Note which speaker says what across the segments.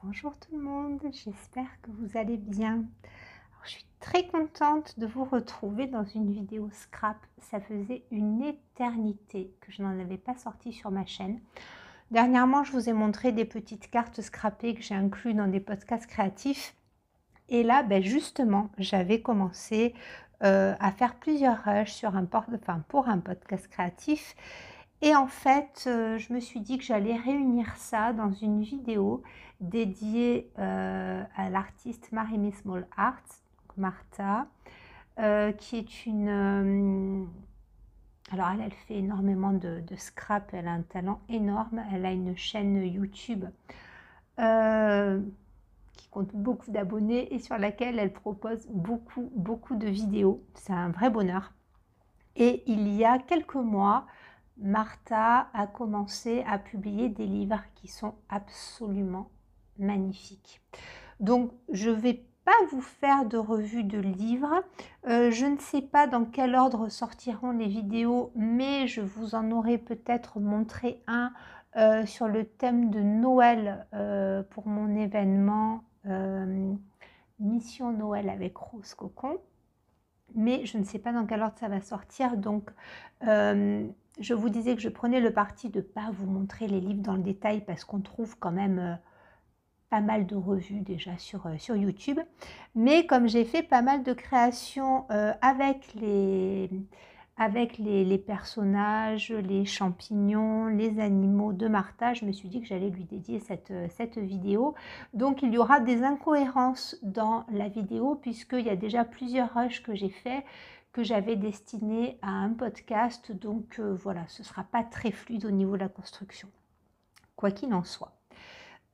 Speaker 1: Bonjour tout le monde, j'espère que vous allez bien. Alors, je suis très contente de vous retrouver dans une vidéo scrap. Ça faisait une éternité que je n'en avais pas sorti sur ma chaîne. Dernièrement, je vous ai montré des petites cartes scrappées que j'ai incluses dans des podcasts créatifs. Et là, justement, j'avais commencé à faire plusieurs rushs sur pour un podcast créatif. Et en fait, je me suis dit que j'allais réunir ça dans une vidéo dédiée à l'artiste Marimi Small Art, donc Martha, qui est alors elle fait énormément de scrap, elle a un talent énorme, elle a une chaîne YouTube qui compte beaucoup d'abonnés et sur laquelle elle propose beaucoup de vidéos. C'est un vrai bonheur. Et il y a quelques mois, Martha a commencé à publier des livres qui sont absolument magnifiques. Donc, je ne vais pas vous faire de revue de livres. Je ne sais pas dans quel ordre sortiront les vidéos, mais je vous en aurai peut-être montré un sur le thème de Noël pour mon événement Mission Noël avec Rose Cocon. Mais je ne sais pas dans quel ordre ça va sortir, donc je vous disais que je prenais le parti de ne pas vous montrer les livres dans le détail parce qu'on trouve quand même pas mal de revues déjà sur YouTube. Mais comme j'ai fait pas mal de créations avec les personnages, les champignons, les animaux de Martha, je me suis dit que j'allais lui dédier cette vidéo. Donc il y aura des incohérences dans la vidéo puisqu'il y a déjà plusieurs rushs que j'ai fait que j'avais destiné à un podcast. Donc voilà, ce ne sera pas très fluide au niveau de la construction. Quoi qu'il en soit.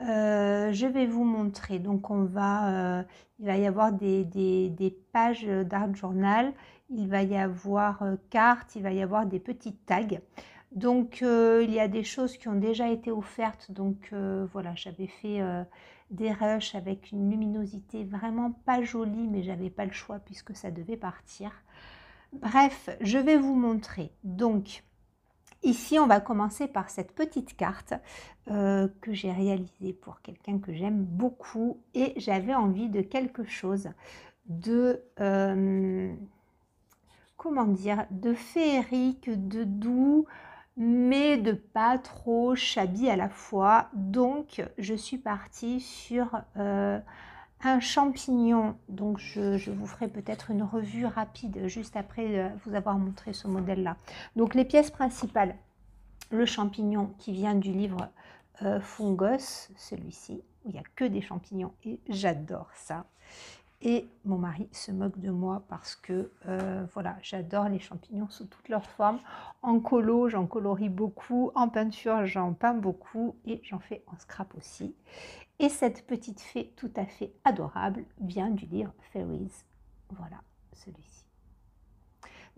Speaker 1: Je vais vous montrer, donc il va y avoir des pages d'art journal, il va y avoir cartes, il va y avoir des petites tags. Donc il y a des choses qui ont déjà été offertes, donc voilà, j'avais fait des rushs avec une luminosité vraiment pas jolie, mais j'avais pas le choix puisque ça devait partir. Bref, je vais vous montrer. Donc ici, on va commencer par cette petite carte que j'ai réalisée pour quelqu'un que j'aime beaucoup et j'avais envie de quelque chose de, comment dire, de féerique, de doux, mais de pas trop shabby à la fois. Donc, je suis partie sur un champignon. Donc, je vous ferai peut-être une revue rapide juste après vous avoir montré ce modèle-là. Donc, les pièces principales. Le champignon qui vient du livre Fungos, celui-ci, où il n'y a que des champignons et j'adore ça. Et mon mari se moque de moi parce que voilà, j'adore les champignons sous toutes leurs formes. En colo, j'en colorie beaucoup. En peinture, j'en peins beaucoup et j'en fais en scrap aussi. Et cette petite fée tout à fait adorable vient du livre Fairies. Voilà, celui-ci.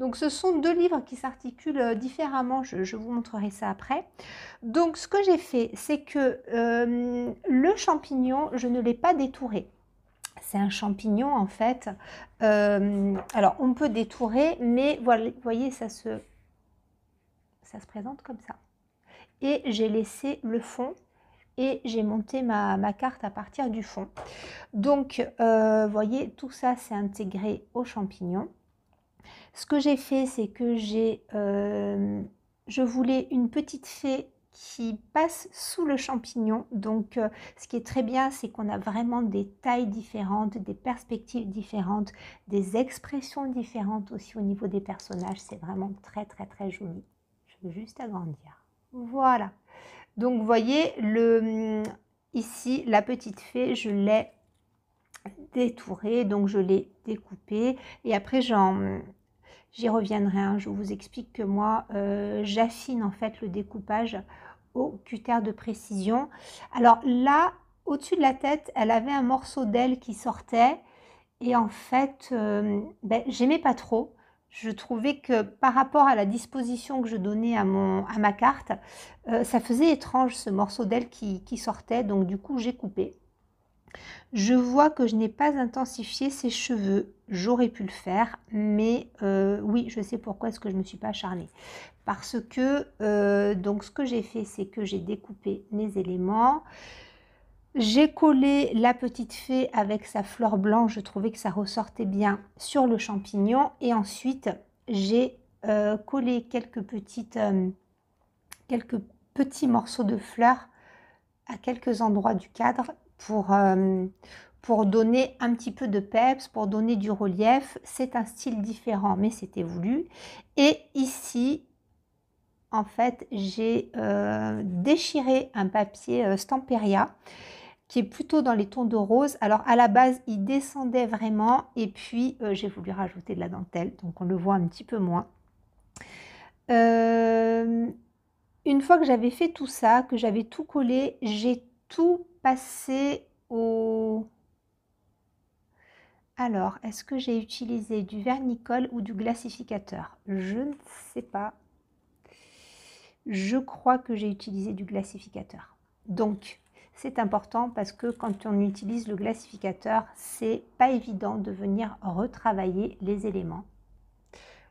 Speaker 1: Donc ce sont deux livres qui s'articulent différemment, je vous montrerai ça après. Donc ce que j'ai fait, c'est que le champignon, je ne l'ai pas détouré. C'est un champignon en fait. Alors on peut détourer, mais voilà, vous voyez, ça se présente comme ça. Et j'ai laissé le fond et j'ai monté ma carte à partir du fond. Donc vous voyez, tout ça c'est intégré au champignon. Ce que j'ai fait, c'est que je voulais une petite fée qui passe sous le champignon. Donc, ce qui est très bien, c'est qu'on a vraiment des tailles différentes, des perspectives différentes, des expressions différentes aussi au niveau des personnages. C'est vraiment très, très, très joli. Je vais juste agrandir. Voilà. Donc, vous voyez, ici, la petite fée, je l'ai détourée, donc je l'ai découpée. Et après, j'y reviendrai, hein. Je vous explique que moi, j'affine en fait le découpage au cutter de précision. Alors là, au-dessus de la tête, elle avait un morceau d'aile qui sortait. Et en fait, j'aimais pas trop. Je trouvais que par rapport à la disposition que je donnais à ma carte, ça faisait étrange ce morceau d'aile qui sortait. Donc du coup, j'ai coupé. Je vois que je n'ai pas intensifié ses cheveux. J'aurais pu le faire, mais oui, je sais pourquoi est-ce que je ne me suis pas acharnée. Parce que, donc ce que j'ai fait, c'est que j'ai découpé mes éléments. J'ai collé la petite fée avec sa fleur blanche, je trouvais que ça ressortait bien sur le champignon. Et ensuite, j'ai collé quelques petits morceaux de fleurs à quelques endroits du cadre pour donner un petit peu de peps, pour donner du relief. C'est un style différent, mais c'était voulu. Et ici, en fait, j'ai déchiré un papier Stamperia qui est plutôt dans les tons de rose. Alors à la base, il descendait vraiment et puis j'ai voulu rajouter de la dentelle, donc on le voit un petit peu moins. Une fois que j'avais fait tout ça, que j'avais tout collé, j'ai tout passé au... Alors, est-ce que j'ai utilisé du vernicole ou du glacificateur? Je ne sais pas. Je crois que j'ai utilisé du glacificateur. Donc, c'est important parce que quand on utilise le glacificateur, c'est pas évident de venir retravailler les éléments.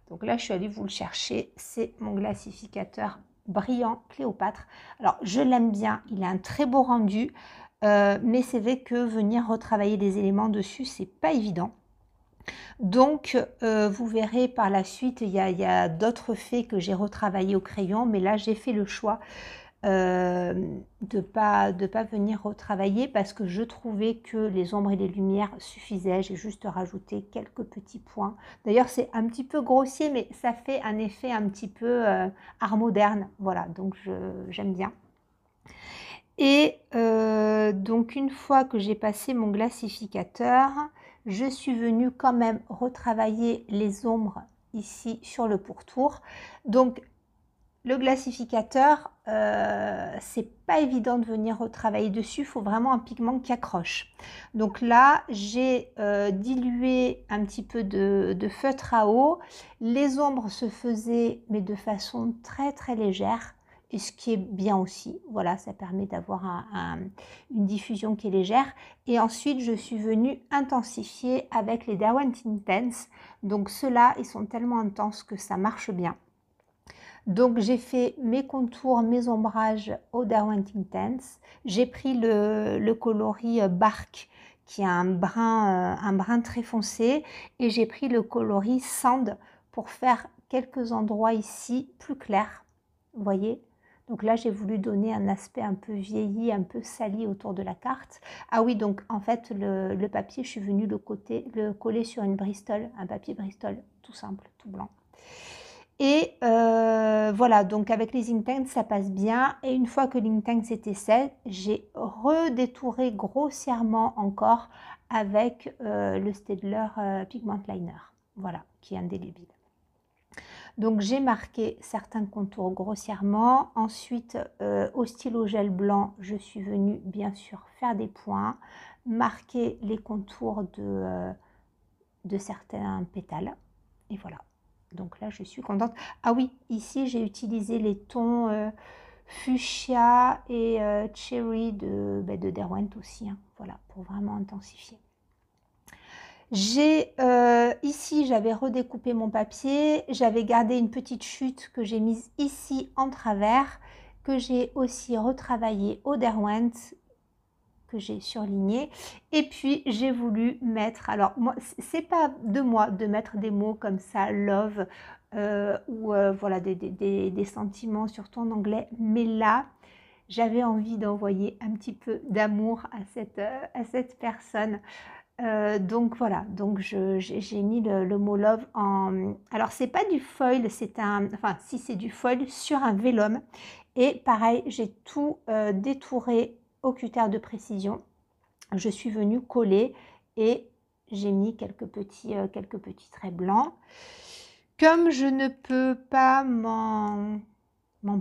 Speaker 1: Donc là, je suis allée vous le chercher. C'est mon glacificateur brillant Cléopâtre. Alors, je l'aime bien. Il a un très beau rendu. Mais c'est vrai que venir retravailler les éléments dessus, c'est pas évident. Donc, vous verrez par la suite, il y a d'autres faits que j'ai retravaillés au crayon. Mais là, j'ai fait le choix de pas venir retravailler parce que je trouvais que les ombres et les lumières suffisaient. J'ai juste rajouté quelques petits points. D'ailleurs, c'est un petit peu grossier, mais ça fait un effet un petit peu art moderne. Voilà, donc j'aime bien. Et donc, une fois que j'ai passé mon glacificateur, je suis venue quand même retravailler les ombres ici sur le pourtour. Donc, le glacificateur, c'est pas évident de venir retravailler dessus, il faut vraiment un pigment qui accroche. Donc là, j'ai dilué un petit peu de feutre à eau. Les ombres se faisaient, mais de façon très très légère, et ce qui est bien aussi. Voilà, ça permet d'avoir une diffusion qui est légère. Et ensuite, je suis venue intensifier avec les Derwent Intense. Donc ceux-là, ils sont tellement intenses que ça marche bien. Donc j'ai fait mes contours, mes ombrages au Derwent Intense. J'ai pris le coloris Bark qui a un brun très foncé et j'ai pris le coloris Sand pour faire quelques endroits ici plus clairs. Vous voyez? Donc là, j'ai voulu donner un aspect un peu vieilli, un peu sali autour de la carte. Ah oui, donc en fait, le papier, je suis venue le coller sur une Bristol, un papier Bristol, tout simple, tout blanc. Et voilà, donc avec les Intense, ça passe bien. Et une fois que l'Intense était sec, j'ai redétouré grossièrement encore avec le Staedtler Pigment Liner. Voilà, qui est indélébile. Donc j'ai marqué certains contours grossièrement. Ensuite, au stylo gel blanc, je suis venue bien sûr faire des points, marquer les contours de certains pétales. Et voilà. Donc là, je suis contente. Ah oui, ici, j'ai utilisé les tons fuchsia et cherry de Derwent aussi. Hein, voilà, pour vraiment intensifier. Ici, j'avais redécoupé mon papier. J'avais gardé une petite chute que j'ai mise ici en travers, que j'ai aussi retravaillé au Derwent, que j'ai surligné. Et puis j'ai voulu mettre, alors moi c'est pas de moi de mettre des mots comme ça, love ou voilà des sentiments surtout en anglais, mais là j'avais envie d'envoyer un petit peu d'amour à cette personne. Donc voilà, donc j'ai mis le mot love en... Alors c'est pas du foil, c'est un... Enfin si, c'est du foil sur un vélum. Et pareil, j'ai tout détouré au cutter de précision. Je suis venue coller et j'ai mis quelques petits traits blancs. Comme je ne peux pas m'en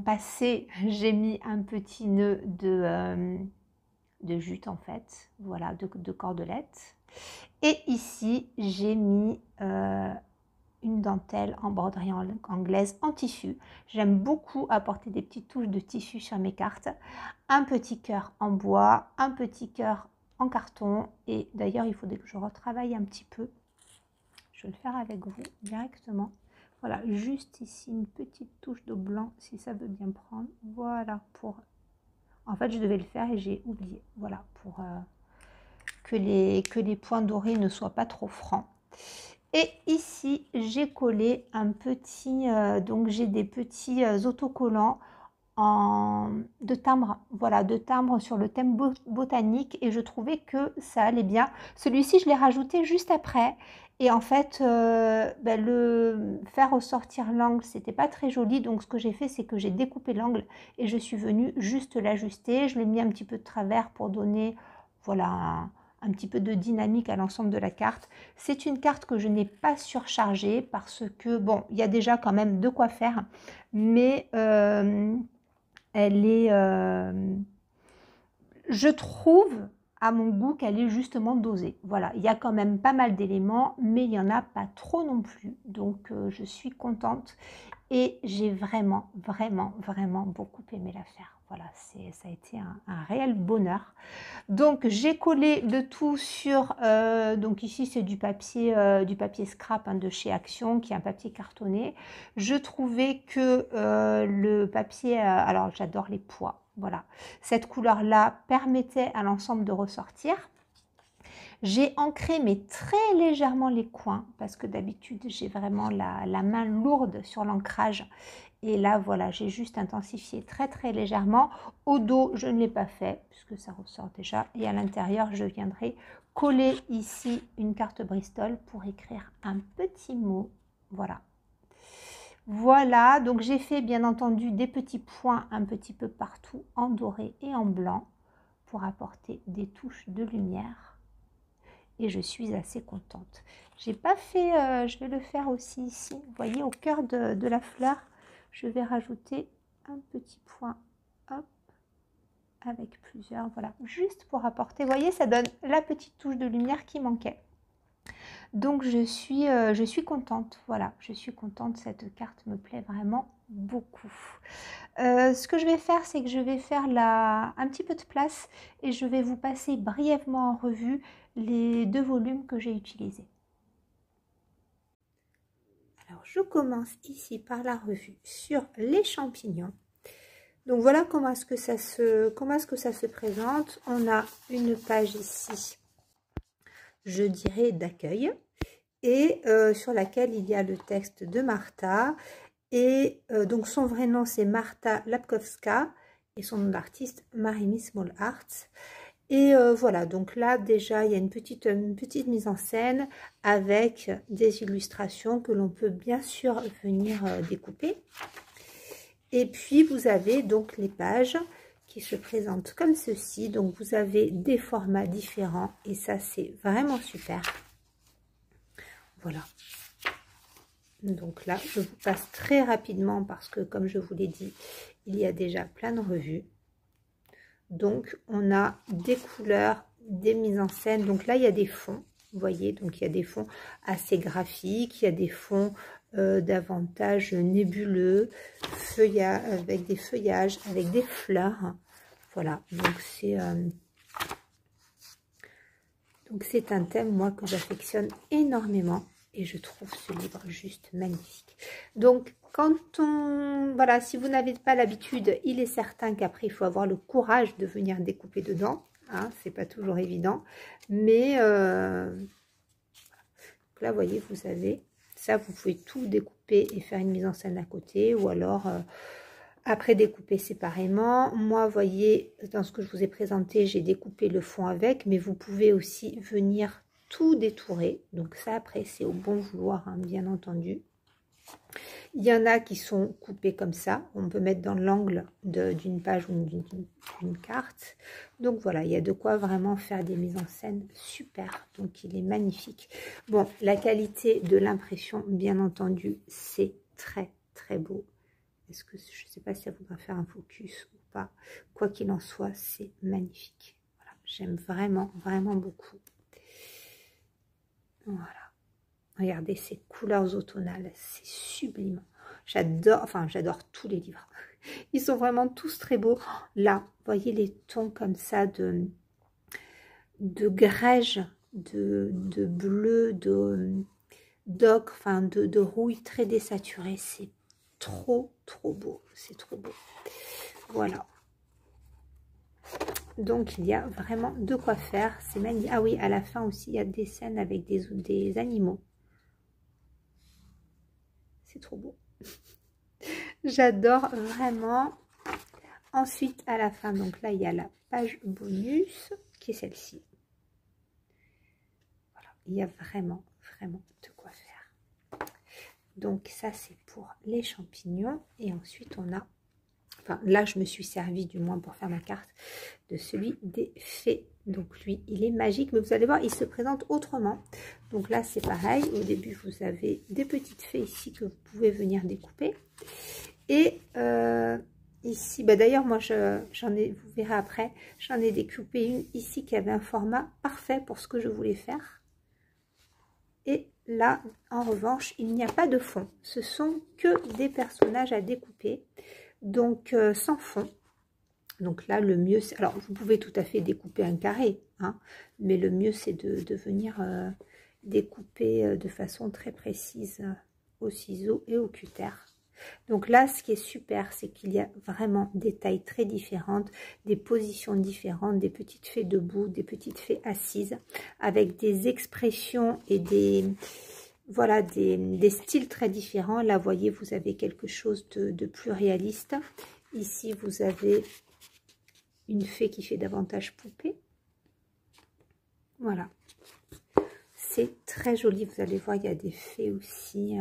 Speaker 1: passer, j'ai mis un petit nœud de jute en fait, voilà, de cordelette. Et ici, j'ai mis une dentelle en broderie anglaise en tissu. J'aime beaucoup apporter des petites touches de tissu sur mes cartes. Un petit cœur en bois, un petit cœur en carton. Et d'ailleurs, il faudrait que je retravaille un petit peu. Je vais le faire avec vous directement. Voilà, juste ici, une petite touche de blanc, si ça veut bien prendre. Voilà, pour En fait, je devais le faire et j'ai oublié. Voilà, pour que les points dorés ne soient pas trop francs. Et ici, j'ai collé un petit, donc j'ai des petits autocollants de timbre, voilà, de timbre sur le thème botanique et je trouvais que ça allait bien. Celui-ci, je l'ai rajouté juste après et en fait, le faire ressortir l'angle, c'était pas très joli. Donc, ce que j'ai fait, c'est que j'ai découpé l'angle et je suis venue juste l'ajuster. Je l'ai mis un petit peu de travers pour donner, voilà, un petit peu de dynamique à l'ensemble de la carte. C'est une carte que je n'ai pas surchargée parce que, bon, il y a déjà quand même de quoi faire, mais elle est, je trouve, à mon goût, qu'elle est justement dosée. Voilà, il y a quand même pas mal d'éléments, mais il n'y en a pas trop non plus. Donc, je suis contente et j'ai vraiment, vraiment, vraiment beaucoup aimé la faire. Voilà, ça a été un réel bonheur. Donc, j'ai collé le tout sur, donc ici c'est du papier scrap hein, de chez Action, qui est un papier cartonné. Je trouvais que le papier, alors j'adore les pois, voilà. Cette couleur-là permettait à l'ensemble de ressortir. J'ai ancré mais très légèrement les coins parce que d'habitude j'ai vraiment la main lourde sur l'ancrage. Et là, voilà, j'ai juste intensifié très très légèrement. Au dos, je ne l'ai pas fait puisque ça ressort déjà. Et à l'intérieur, je viendrai coller ici une carte Bristol pour écrire un petit mot. Voilà. Voilà, donc j'ai fait bien entendu des petits points un petit peu partout en doré et en blanc pour apporter des touches de lumière. Et je suis assez contente. J'ai pas fait, je vais le faire aussi ici. Vous voyez, au cœur de la fleur, je vais rajouter un petit point, hop, avec plusieurs, voilà, juste pour apporter, vous voyez, ça donne la petite touche de lumière qui manquait. Donc, je suis contente, voilà, je suis contente, cette carte me plaît vraiment beaucoup. Ce que je vais faire, c'est que je vais faire un petit peu de place et je vais vous passer brièvement en revue les 2 volumes que j'ai utilisés. Alors, je commence ici par la revue sur les champignons. Donc, voilà comment est-ce que ça se présente. On a une page ici, je dirais, d'accueil et sur laquelle il y a le texte de Martha. Et donc, son vrai nom, c'est Martha Lapkowska et son nom d'artiste, Marimi Small Arts. Et voilà, donc là déjà il y a une petite mise en scène avec des illustrations que l'on peut bien sûr venir découper. Et puis vous avez donc les pages qui se présentent comme ceci. Donc vous avez des formats différents et ça c'est vraiment super. Voilà. Donc là je vous passe très rapidement parce que comme je vous l'ai dit, il y a déjà plein de revues. Donc, on a des couleurs, des mises en scène. Donc là, il y a des fonds, vous voyez. Donc, il y a des fonds assez graphiques. Il y a des fonds davantage nébuleux, avec des feuillages, avec des fleurs. Voilà, donc c'est un thème, moi, que j'affectionne énormément. Et je trouve ce livre juste magnifique. Donc, voilà, si vous n'avez pas l'habitude, il est certain qu'après, il faut avoir le courage de venir découper dedans. Hein, c'est pas toujours évident. Mais là, vous voyez, vous avez ça, vous pouvez tout découper et faire une mise en scène à côté. Ou alors, après découper séparément. Moi, vous voyez, dans ce que je vous ai présenté, j'ai découpé le fond avec. Mais vous pouvez aussi venir tout détourer. Donc ça, après, c'est au bon vouloir, hein, bien entendu. Il y en a qui sont coupés comme ça. On peut mettre dans l'angle d'une page ou d'une carte. Donc voilà, il y a de quoi vraiment faire des mises en scène super. Donc il est magnifique. Bon, la qualité de l'impression, bien entendu, c'est très très beau. Est-ce que je ne sais pas si ça voudra faire un focus ou pas. Quoi qu'il en soit, c'est magnifique. Voilà, j'aime vraiment, vraiment beaucoup. Voilà. Regardez ces couleurs automnales, c'est sublime. J'adore, enfin j'adore tous les livres. Ils sont vraiment tous très beaux. Là, vous voyez les tons comme ça de grège, de bleu, d'ocre, enfin de rouille très désaturée. C'est trop trop beau, c'est trop beau. Voilà. Donc il y a vraiment de quoi faire. C'est magnifique. Ah oui, à la fin aussi, il y a des scènes avec des animaux. C'est trop beau. J'adore vraiment. Ensuite, à la fin, donc là, il y a la page bonus qui est celle-ci. Voilà, il y a vraiment, vraiment de quoi faire. Donc ça, c'est pour les champignons. Et ensuite, on a... Enfin, là, je me suis servi, du moins pour faire ma carte, de celui des fées. Donc lui, il est magique, mais vous allez voir, il se présente autrement. Donc là, c'est pareil. Au début, vous avez des petites fées ici que vous pouvez venir découper. Et ici, bah d'ailleurs, moi, j'en ai, vous verrez après, j'en ai découpé une ici qui avait un format parfait pour ce que je voulais faire. Et là, en revanche, il n'y a pas de fond. Ce sont que des personnages à découper. Donc, sans fond. Donc là, le mieux, c'est... Alors, vous pouvez tout à fait découper un carré, hein, mais le mieux, c'est de venir découper de façon très précise au ciseau et au cutter. Donc là, ce qui est super, c'est qu'il y a vraiment des tailles très différentes, des positions différentes, des petites fées debout, des petites fées assises, avec des expressions et des... Voilà, des styles très différents. Là, vous voyez, vous avez quelque chose de plus réaliste. Ici, vous avez une fée qui fait davantage poupée. Voilà. C'est très joli. Vous allez voir, il y a des fées aussi.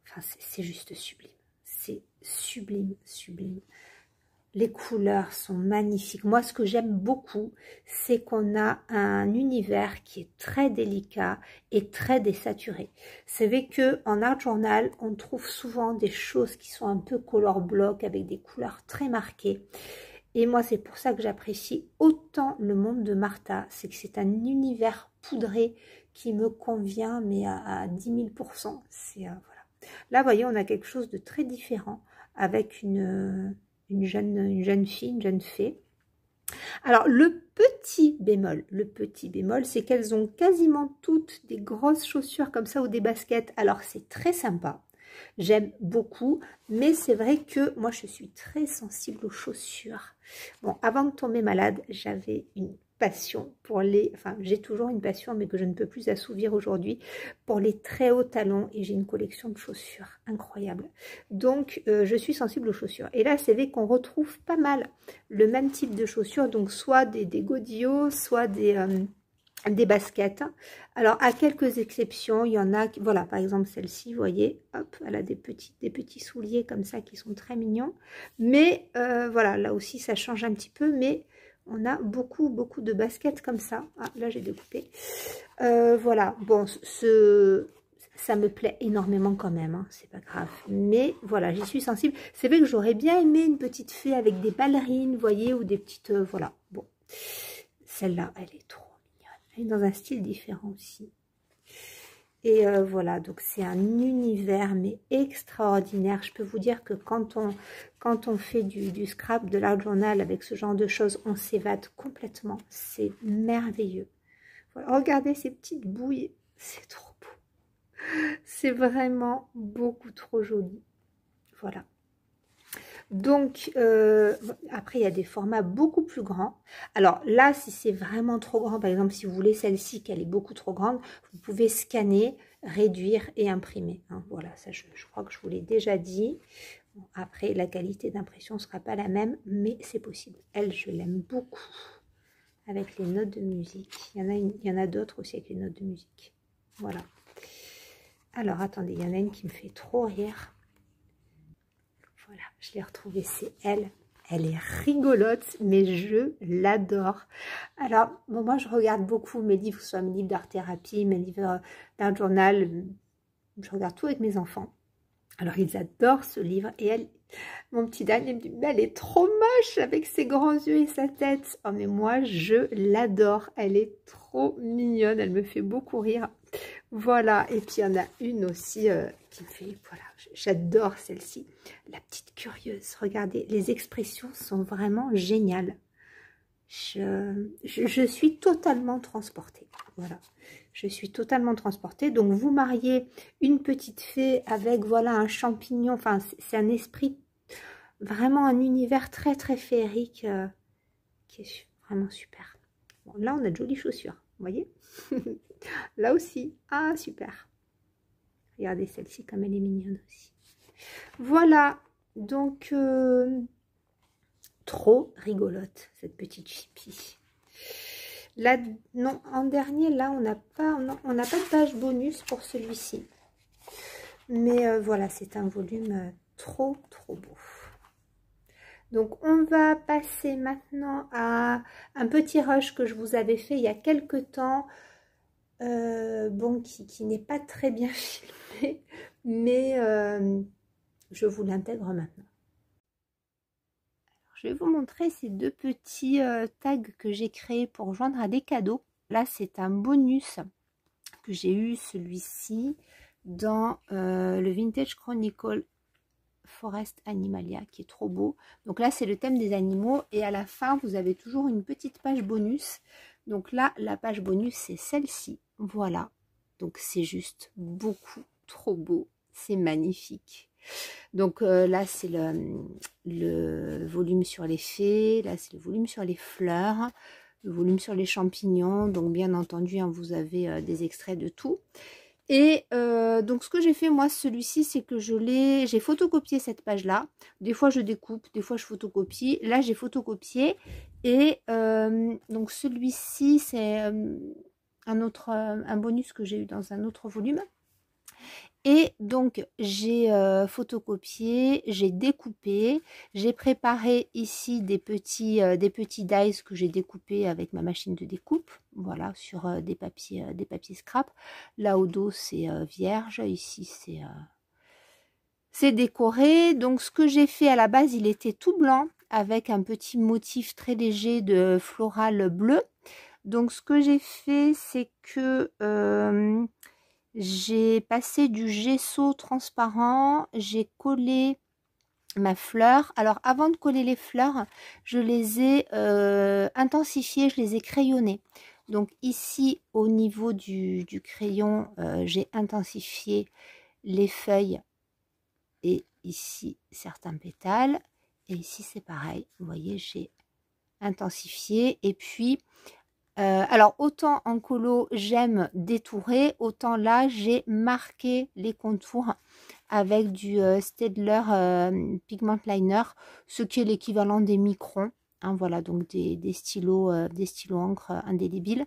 Speaker 1: Enfin, c'est juste sublime. C'est sublime, sublime. Les couleurs sont magnifiques. Moi, ce que j'aime beaucoup, c'est qu'on a un univers qui est très délicat et très désaturé. Vous savez qu'en art journal, on trouve souvent des choses qui sont un peu color block avec des couleurs très marquées. Et moi, c'est pour ça que j'apprécie autant le monde de Martha. C'est que c'est un univers poudré qui me convient, mais à 10 000%. Voilà. Là, vous voyez, on a quelque chose de très différent avec une jeune fille, une jeune fée. Alors, le petit bémol, c'est qu'elles ont quasiment toutes des grosses chaussures comme ça ou des baskets. Alors, c'est très sympa. J'aime beaucoup, mais c'est vrai que moi, je suis très sensible aux chaussures. Bon, avant de tomber malade, j'avais une passion pour les... Enfin, j'ai toujours une passion, mais que je ne peux plus assouvir aujourd'hui, pour les très hauts talons. Et j'ai une collection de chaussures incroyable. Donc, je suis sensible aux chaussures. Et là, c'est vrai qu'on retrouve pas mal le même type de chaussures. Donc, soit des godillots, soit des baskets. Alors, à quelques exceptions, il y en a... Voilà, par exemple, celle-ci, vous voyez, hop, elle a des petits souliers comme ça qui sont très mignons. Mais, voilà, là aussi, ça change un petit peu, mais... On a beaucoup de baskets comme ça. Ah, là, j'ai découpé. Voilà. Bon, ça me plaît énormément quand même. Hein, c'est pas grave. Mais voilà, j'y suis sensible. C'est vrai que j'aurais bien aimé une petite fée avec des ballerines, vous voyez, ou des petites... voilà. Bon. Celle-là, elle est trop mignonne. Elle est dans un style différent aussi. Et voilà, donc c'est un univers mais extraordinaire. Je peux vous dire que quand on fait du scrap, de l'art journal avec ce genre de choses, on s'évade complètement. C'est merveilleux. Voilà, regardez ces petites bouilles, c'est trop beau. C'est vraiment beaucoup trop joli. Voilà. Donc, après, il y a des formats beaucoup plus grands. Alors là, si c'est vraiment trop grand, par exemple, si vous voulez celle-ci, qu'elle est beaucoup trop grande, vous pouvez scanner, réduire et imprimer. Hein, voilà, ça, je crois que je vous l'ai déjà dit. Bon, après, la qualité d'impression ne sera pas la même, mais c'est possible. Elle, je l'aime beaucoup avec les notes de musique. Il y en a d'autres aussi avec les notes de musique. Voilà. Alors, attendez, il y en a une qui me fait trop rire. Voilà, je l'ai retrouvée, c'est elle. Elle est rigolote, mais je l'adore. Alors, bon, moi, je regarde beaucoup mes livres, soit mes livres d'art-thérapie, mes livres d'art journal. Je regarde tout avec mes enfants. Alors, ils adorent ce livre. Et elle, mon petit dernier me dit, mais elle est trop moche avec ses grands yeux et sa tête. Oh, mais moi, je l'adore. Elle est trop mignonne. Elle me fait beaucoup rire. Voilà, et puis il y en a une aussi qui me fait, voilà, j'adore celle-ci, la petite curieuse. Regardez, les expressions sont vraiment géniales. Je suis totalement transportée, voilà. Je suis totalement transportée. Donc, vous mariez une petite fée avec, voilà, un champignon. Enfin, c'est un esprit, vraiment un univers très, très féerique qui est vraiment super. Bon, là, on a de jolies chaussures, vous voyez. Là aussi, ah, super. Regardez celle-ci, comme elle est mignonne aussi. Voilà, donc, trop rigolote, cette petite chippie. Là, non, en dernier, là, on n'a pas de page bonus pour celui-ci. Mais voilà, c'est un volume trop beau. Donc, on va passer maintenant à un petit rush que je vous avais fait il y a quelques temps. Bon, qui n'est pas très bien filmé, mais je vous l'intègre maintenant. Alors, je vais vous montrer ces deux petits tags que j'ai créés pour joindre à des cadeaux. Là, c'est un bonus que j'ai eu, celui-ci, dans le Vintage Chronicle Forest Animalia, qui est trop beau. Donc là, c'est le thème des animaux, et à la fin, vous avez toujours une petite page bonus. Donc là, la page bonus, c'est celle-ci. Voilà. Donc c'est juste beaucoup trop beau. C'est magnifique. Donc là, c'est le volume sur les fées. Là, c'est le volume sur les fleurs. Le volume sur les champignons. Donc bien entendu, hein, vous avez des extraits de tout. Et donc ce que j'ai fait moi, celui-ci, c'est que j'ai photocopié cette page là. Des fois je découpe, des fois je photocopie. Là j'ai photocopié, et donc celui-ci, c'est un bonus que j'ai eu dans un autre volume. Et donc j'ai photocopié, j'ai découpé, j'ai préparé ici des petits dies que j'ai découpés avec ma machine de découpe, voilà, sur des papiers scrap. Là au dos c'est vierge, ici c'est décoré. Donc ce que j'ai fait à la base, il était tout blanc avec un petit motif très léger de floral bleu. Donc ce que j'ai fait, c'est que j'ai passé du gesso transparent, j'ai collé ma fleur. Alors avant de coller les fleurs, je les ai intensifiées, je les ai crayonnées. Donc ici au niveau du crayon, j'ai intensifié les feuilles, et ici certains pétales, et ici c'est pareil, vous voyez, j'ai intensifié. Et puis alors autant en colo j'aime détourer, autant là j'ai marqué les contours avec du Staedtler Pigment Liner, ce qui est l'équivalent des microns, hein, voilà, donc des stylos encre indélébiles.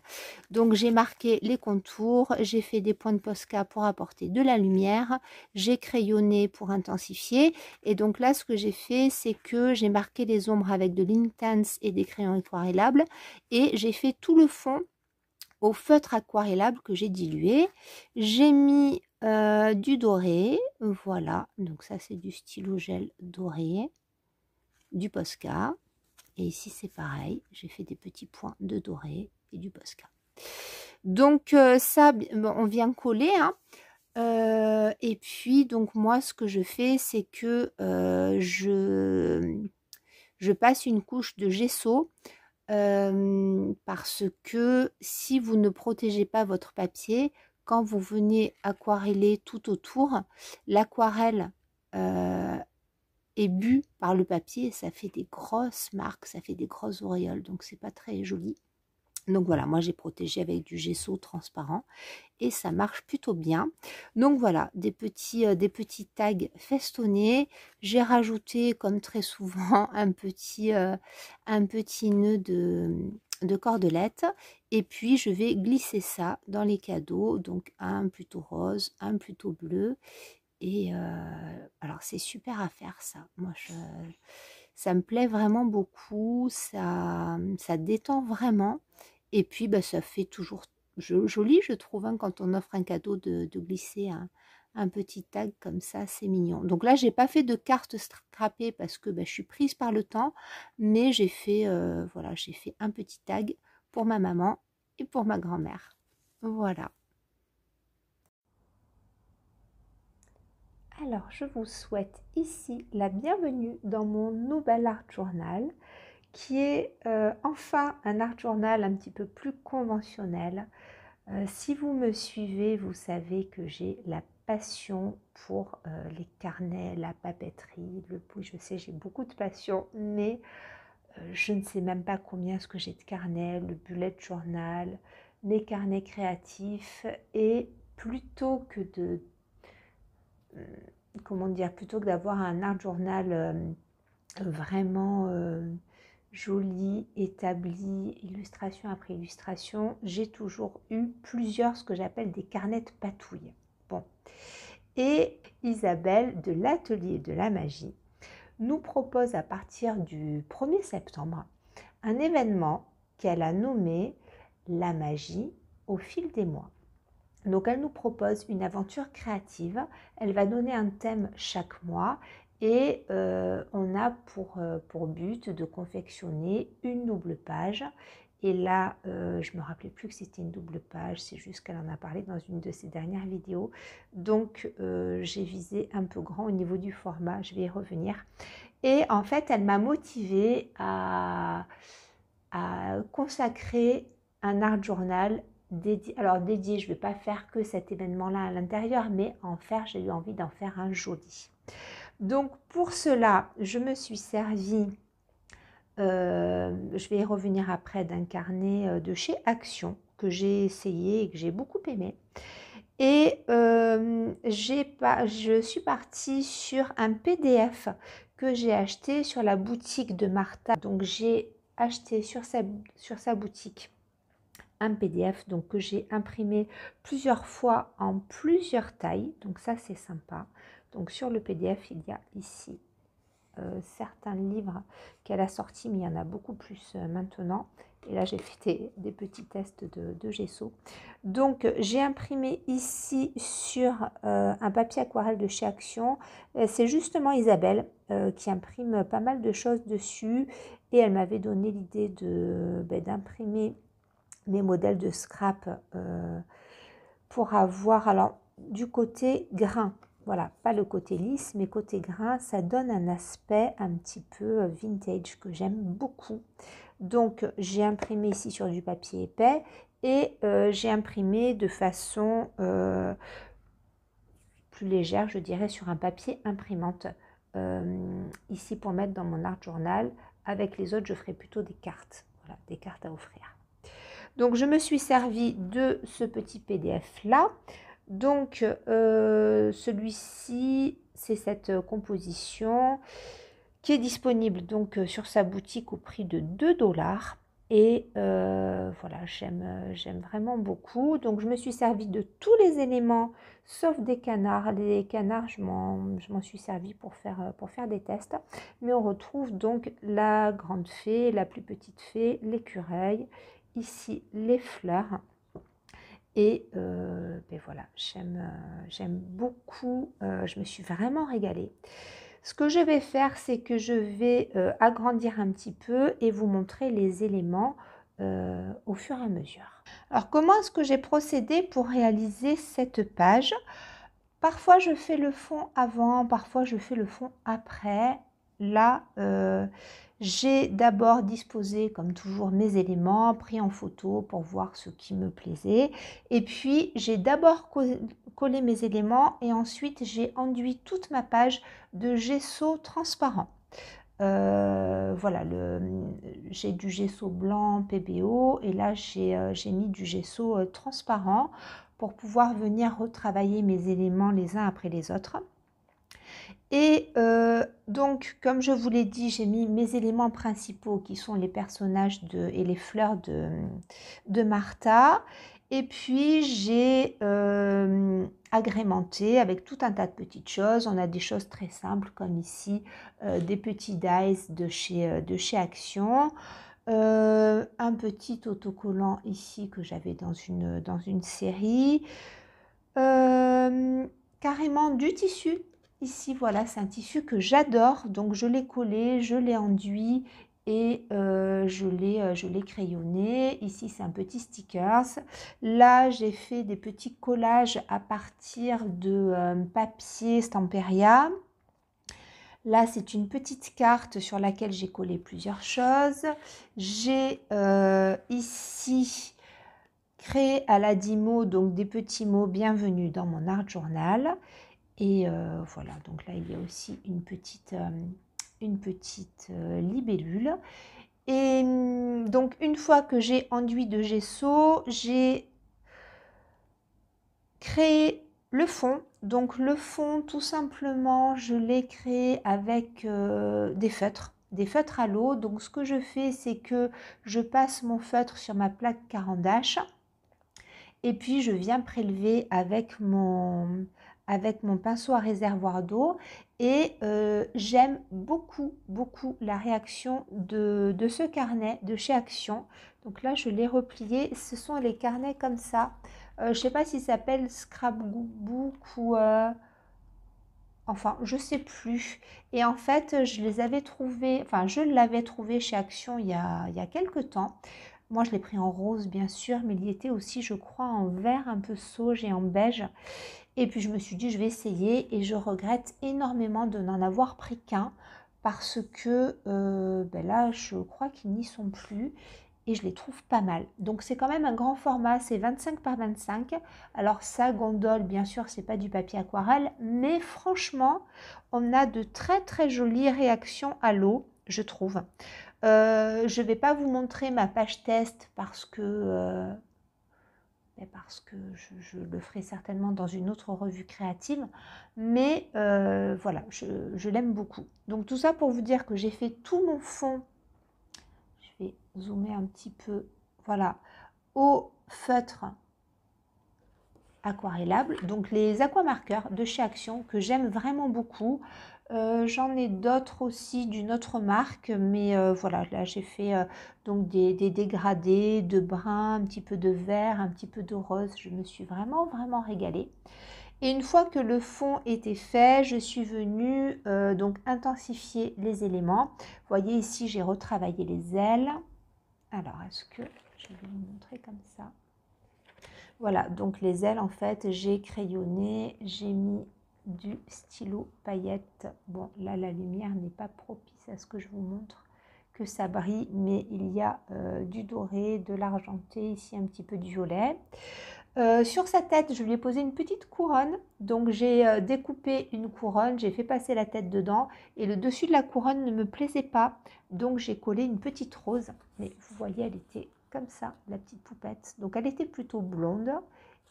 Speaker 1: Donc j'ai marqué les contours, j'ai fait des points de Posca pour apporter de la lumière, j'ai crayonné pour intensifier. Et donc là, ce que j'ai fait, c'est que j'ai marqué les ombres avec de l'Inktense et des crayons aquarellables, et j'ai fait tout le fond au feutre aquarellable que j'ai dilué. J'ai mis du doré, voilà, donc ça c'est du stylo gel doré, du Posca, et ici c'est pareil, j'ai fait des petits points de doré et du Posca. Donc ça, bon, on vient coller, hein. Et puis donc moi ce que je fais, c'est que je passe une couche de gesso, parce que si vous ne protégez pas votre papier, quand vous venez aquareller tout autour, l'aquarelle est bue par le papier, et ça fait des grosses marques, ça fait des grosses auréoles, donc c'est pas très joli. Donc voilà, moi j'ai protégé avec du gesso transparent, et ça marche plutôt bien. Donc voilà, des petits tags festonnés. J'ai rajouté, comme très souvent, un petit nœud de cordelette, et puis je vais glisser ça dans les cadeaux. Donc un plutôt rose, un plutôt bleu, et alors c'est super à faire ça. Moi ça me plaît vraiment beaucoup, ça détend vraiment, et puis bah, ça fait toujours joli, je trouve, hein, quand on offre un cadeau, de glisser un petit tag comme ça, c'est mignon. Donc là, j'ai pas fait de carte scrappée parce que bah, je suis prise par le temps, mais j'ai fait, voilà, j'ai fait un petit tag pour ma maman et pour ma grand-mère. Voilà. Alors, je vous souhaite ici la bienvenue dans mon nouvel art journal, qui est enfin un art journal un petit peu plus conventionnel. Si vous me suivez, vous savez que j'ai la passion pour les carnets, la papeterie, je sais, j'ai beaucoup de passion, mais je ne sais même pas combien ce que j'ai de carnets, le bullet journal, mes carnets créatifs, et plutôt que de, comment dire, plutôt que d'avoir un art journal vraiment joli, établi, illustration après illustration, j'ai toujours eu plusieurs, ce que j'appelle des carnets de patouille. Bon. Et Isabelle de l'Atelier de la Magie nous propose à partir du 1er septembre un événement qu'elle a nommé La magie au fil des mois. Donc elle nous propose une aventure créative, elle va donner un thème chaque mois et on a pour but de confectionner une double page. Et là, je ne me rappelais plus que c'était une double page, c'est juste qu'elle en a parlé dans une de ses dernières vidéos. Donc j'ai visé un peu grand au niveau du format, je vais y revenir. Et en fait, elle m'a motivée à consacrer un art journal dédié. Alors dédié, je ne vais pas faire que cet événement-là à l'intérieur, mais j'ai eu envie d'en faire un joli. Donc pour cela, je me suis servi, je vais y revenir après, d'un carnet de chez Action que j'ai essayé et que j'ai beaucoup aimé. Et je suis partie sur un PDF que j'ai acheté sur la boutique de Martha. Donc j'ai acheté sur sa boutique un PDF donc, que j'ai imprimé plusieurs fois en plusieurs tailles. Donc ça c'est sympa. Donc sur le PDF il y a ici certains livres qu'elle a sortis, mais il y en a beaucoup plus maintenant. Et là, j'ai fait des petits tests de gesso. Donc, j'ai imprimé ici sur un papier aquarelle de chez Action. C'est justement Isabelle qui imprime pas mal de choses dessus. Et elle m'avait donné l'idée d'imprimer mes modèles de scrap pour avoir, alors, du côté grain. Voilà, pas le côté lisse, mais côté grain, ça donne un aspect un petit peu vintage que j'aime beaucoup. Donc, j'ai imprimé ici sur du papier épais et j'ai imprimé de façon plus légère, je dirais, sur un papier imprimante. Ici, pour mettre dans mon art journal. Avec les autres, je ferai plutôt des cartes. Voilà, des cartes à offrir. Donc, je me suis servi de ce petit PDF-là. Donc, celui-ci, c'est cette composition qui est disponible donc sur sa boutique au prix de 2 $. Et voilà, j'aime vraiment beaucoup. Donc, je me suis servi de tous les éléments, sauf des canards. Les canards, je m'en suis servi pour faire des tests. Mais on retrouve donc la grande fée, la plus petite fée, l'écureuil, ici les fleurs. Et voilà, j'aime beaucoup, je me suis vraiment régalée. Ce que je vais faire, c'est que je vais agrandir un petit peu et vous montrer les éléments au fur et à mesure. Alors, comment est-ce que j'ai procédé pour réaliser cette page? Parfois, je fais le fond avant, parfois, je fais le fond après. Là, j'ai d'abord disposé, comme toujours, mes éléments, pris en photo pour voir ce qui me plaisait. Et puis, j'ai d'abord collé mes éléments et ensuite, j'ai enduit toute ma page de gesso transparent. Voilà, j'ai du gesso blanc PBO et là, j'ai mis du gesso transparent pour pouvoir venir retravailler mes éléments les uns après les autres. Et donc, comme je vous l'ai dit, j'ai mis mes éléments principaux qui sont les personnages et les fleurs de Martha. Et puis, j'ai agrémenté avec tout un tas de petites choses. On a des choses très simples comme ici, des petits dies de chez Action. Un petit autocollant ici que j'avais dans une série. Carrément du tissu. Ici, voilà, c'est un tissu que j'adore. Donc, je l'ai collé, je l'ai enduit et je l'ai crayonné. Ici, c'est un petit stickers. Là, j'ai fait des petits collages à partir de papier Stamperia. Là, c'est une petite carte sur laquelle j'ai collé plusieurs choses. J'ai ici créé à la 10 mots, donc des petits mots bienvenue dans mon art journal. Et voilà, donc là, il y a aussi une petite libellule. Et donc une fois que j'ai enduit de gesso, j'ai créé le fond. Donc le fond, tout simplement, je l'ai créé avec des feutres à l'eau. Donc ce que je fais, c'est que je passe mon feutre sur ma plaque Caran d'Ache et puis je viens prélever avec mon pinceau à réservoir d'eau. Et j'aime beaucoup la réaction de ce carnet de chez Action. Donc là, je l'ai replié. Ce sont les carnets comme ça. Je ne sais pas s'ils s'appellent scrapbook ou... enfin, je ne sais plus. Et en fait, je les avais trouvés... Enfin, je l'avais trouvé chez Action il y a quelques temps. Moi, je l'ai pris en rose, bien sûr, mais il y était aussi, je crois, en vert un peu sauge et en beige. Et puis, je me suis dit, je vais essayer. Et je regrette énormément de n'en avoir pris qu'un parce que ben là, je crois qu'ils n'y sont plus. Et je les trouve pas mal. Donc, c'est quand même un grand format. C'est 25 par 25. Alors, ça, gondole, bien sûr, c'est pas du papier aquarelle. Mais franchement, on a de très jolies réactions à l'eau, je trouve. Je ne vais pas vous montrer ma page test parce que je le ferai certainement dans une autre revue créative. Mais voilà, je l'aime beaucoup. Donc tout ça pour vous dire que j'ai fait tout mon fond. Je vais zoomer un petit peu. Voilà, au feutre aquarellable. Donc les aquamarqueurs de chez Action que j'aime vraiment beaucoup. J'en ai d'autres aussi d'une autre marque, mais voilà, là j'ai fait donc des dégradés de brun, un petit peu de vert, un petit peu de rose. Je me suis vraiment régalée. Et une fois que le fond était fait, je suis venue donc intensifier les éléments. Vous voyez ici, j'ai retravaillé les ailes. Alors, est-ce que je vais vous montrer comme ça? Voilà, donc les ailes, en fait, j'ai crayonné, j'ai mis du stylo paillettes. Bon, là, la lumière n'est pas propice à ce que je vous montre, que ça brille, mais il y a du doré, de l'argenté, ici un petit peu du violet. Sur sa tête, je lui ai posé une petite couronne. Donc, j'ai découpé une couronne, j'ai fait passer la tête dedans et le dessus de la couronne ne me plaisait pas. Donc, j'ai collé une petite rose. Mais vous voyez, elle était comme ça, la petite poupette. Donc, elle était plutôt blonde.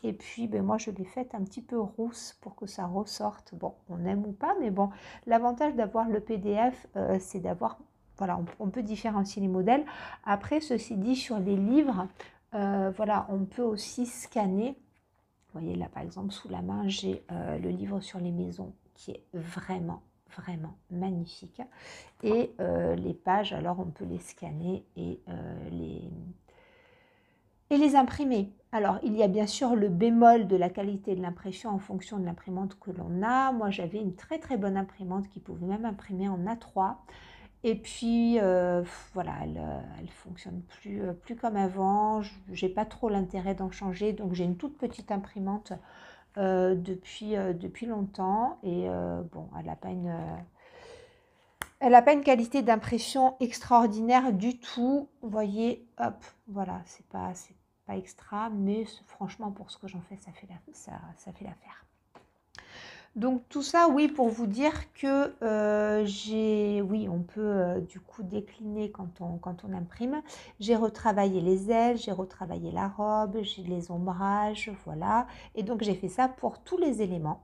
Speaker 1: Et puis, ben, moi, je l'ai faite un petit peu rousse pour que ça ressorte. Bon, on aime ou pas, mais bon, l'avantage d'avoir le PDF, c'est d'avoir... Voilà, on peut différencier les modèles. Après, ceci dit, sur les livres... voilà, on peut aussi scanner. Vous voyez là par exemple sous la main, j'ai le livre sur les maisons qui est vraiment magnifique. Et les pages, alors on peut les scanner et les imprimer. Alors, il y a bien sûr le bémol de la qualité de l'impression en fonction de l'imprimante que l'on a. Moi, j'avais une très bonne imprimante qui pouvait même imprimer en A3. Et puis, voilà, elle fonctionne plus comme avant. Je n'ai pas trop l'intérêt d'en changer. Donc, j'ai une toute petite imprimante depuis longtemps. Et bon, elle n'a pas une qualité d'impression extraordinaire du tout. Vous voyez, hop, voilà, c'est pas extra. Mais franchement, pour ce que j'en fais, ça fait l'affaire. Donc tout ça, oui, pour vous dire que oui, on peut du coup décliner quand on imprime. J'ai retravaillé les ailes, j'ai retravaillé la robe, j'ai les ombrages, voilà. Et donc j'ai fait ça pour tous les éléments.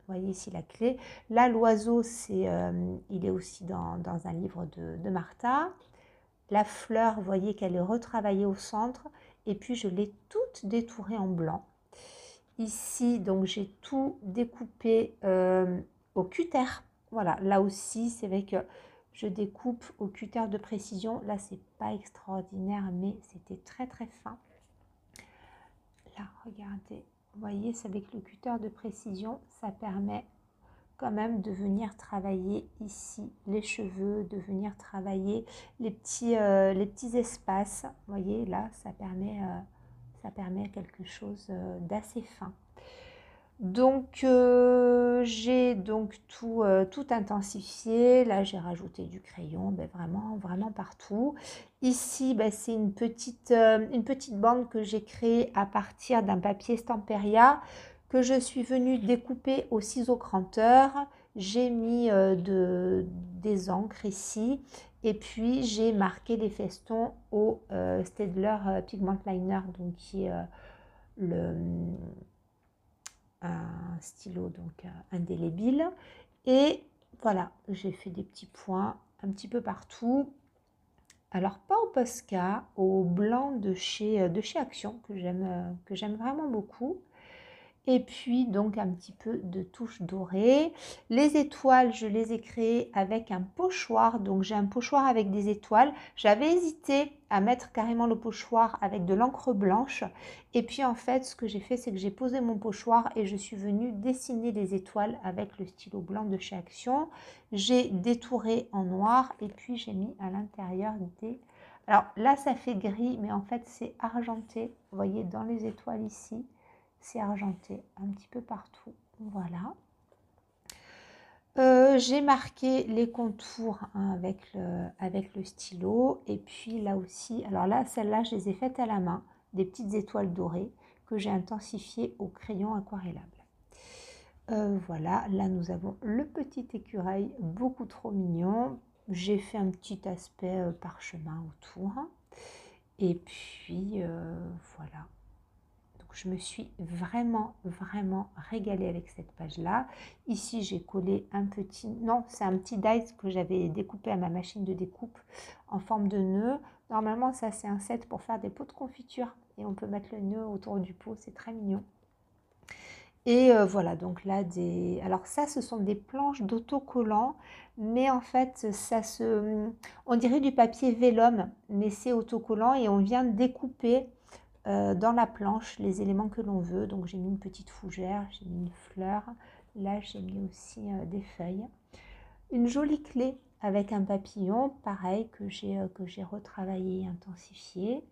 Speaker 1: Vous voyez ici la clé. Là, l'oiseau, il est aussi dans un livre de Martha. La fleur, vous voyez qu'elle est retravaillée au centre. Et puis je l'ai toute détourée en blanc. Ici, donc j'ai tout découpé au cutter. Voilà, là aussi, c'est vrai que je découpe au cutter de précision. Là, c'est pas extraordinaire, mais c'était très fin. Là, regardez, vous voyez, c'est avec le cutter de précision, ça permet quand même de venir travailler ici les cheveux, de venir travailler les petits espaces. Vous voyez, là, ça permet quelque chose d'assez fin. Donc j'ai donc tout intensifié. Là j'ai rajouté du crayon, ben, vraiment partout. Ici ben, c'est une petite bande que j'ai créée à partir d'un papier Stamperia que je suis venue découper au ciseau cranteur. j'ai mis des encres ici et puis j'ai marqué les festons au Staedtler Pigment Liner, donc qui est un stylo donc indélébile. Et voilà, j'ai fait des petits points un petit peu partout. Alors pas au Posca, au blanc de chez Action que j'aime vraiment beaucoup. Et puis donc un petit peu de touche dorée. Les étoiles, je les ai créées avec un pochoir. Donc j'ai un pochoir avec des étoiles. J'avais hésité à mettre carrément le pochoir avec de l'encre blanche. Et puis en fait, ce que j'ai fait, c'est que j'ai posé mon pochoir et je suis venue dessiner les étoiles avec le stylo blanc de chez Action. J'ai détouré en noir et puis j'ai mis à l'intérieur des... Alors là, ça fait gris, mais en fait, c'est argenté. Vous voyez, dans les étoiles ici, c'est argenté un petit peu partout. Voilà. J'ai marqué les contours hein, avec le stylo. Et puis là aussi, alors là, celles-là, je les ai faites à la main. Des petites étoiles dorées que j'ai intensifiées au crayon aquarellable. Voilà, là nous avons le petit écureuil, beaucoup trop mignon. J'ai fait un petit aspect parchemin autour. Et puis voilà. Donc je me suis vraiment régalée avec cette page-là. Ici, j'ai collé un petit... Non, c'est un petit dice que j'avais découpé à ma machine de découpe en forme de nœud. Normalement, ça, c'est un set pour faire des pots de confiture. Et on peut mettre le nœud autour du pot, c'est très mignon. Et voilà, donc là, alors ça, ce sont des planches d'autocollants, mais en fait, on dirait du papier vélum, mais c'est autocollant et on vient découper dans la planche les éléments que l'on veut. Donc j'ai mis une petite fougère, j'ai mis une fleur, là j'ai mis aussi des feuilles. Une jolie clé avec un papillon, pareil, que j'ai retravaillé, intensifié.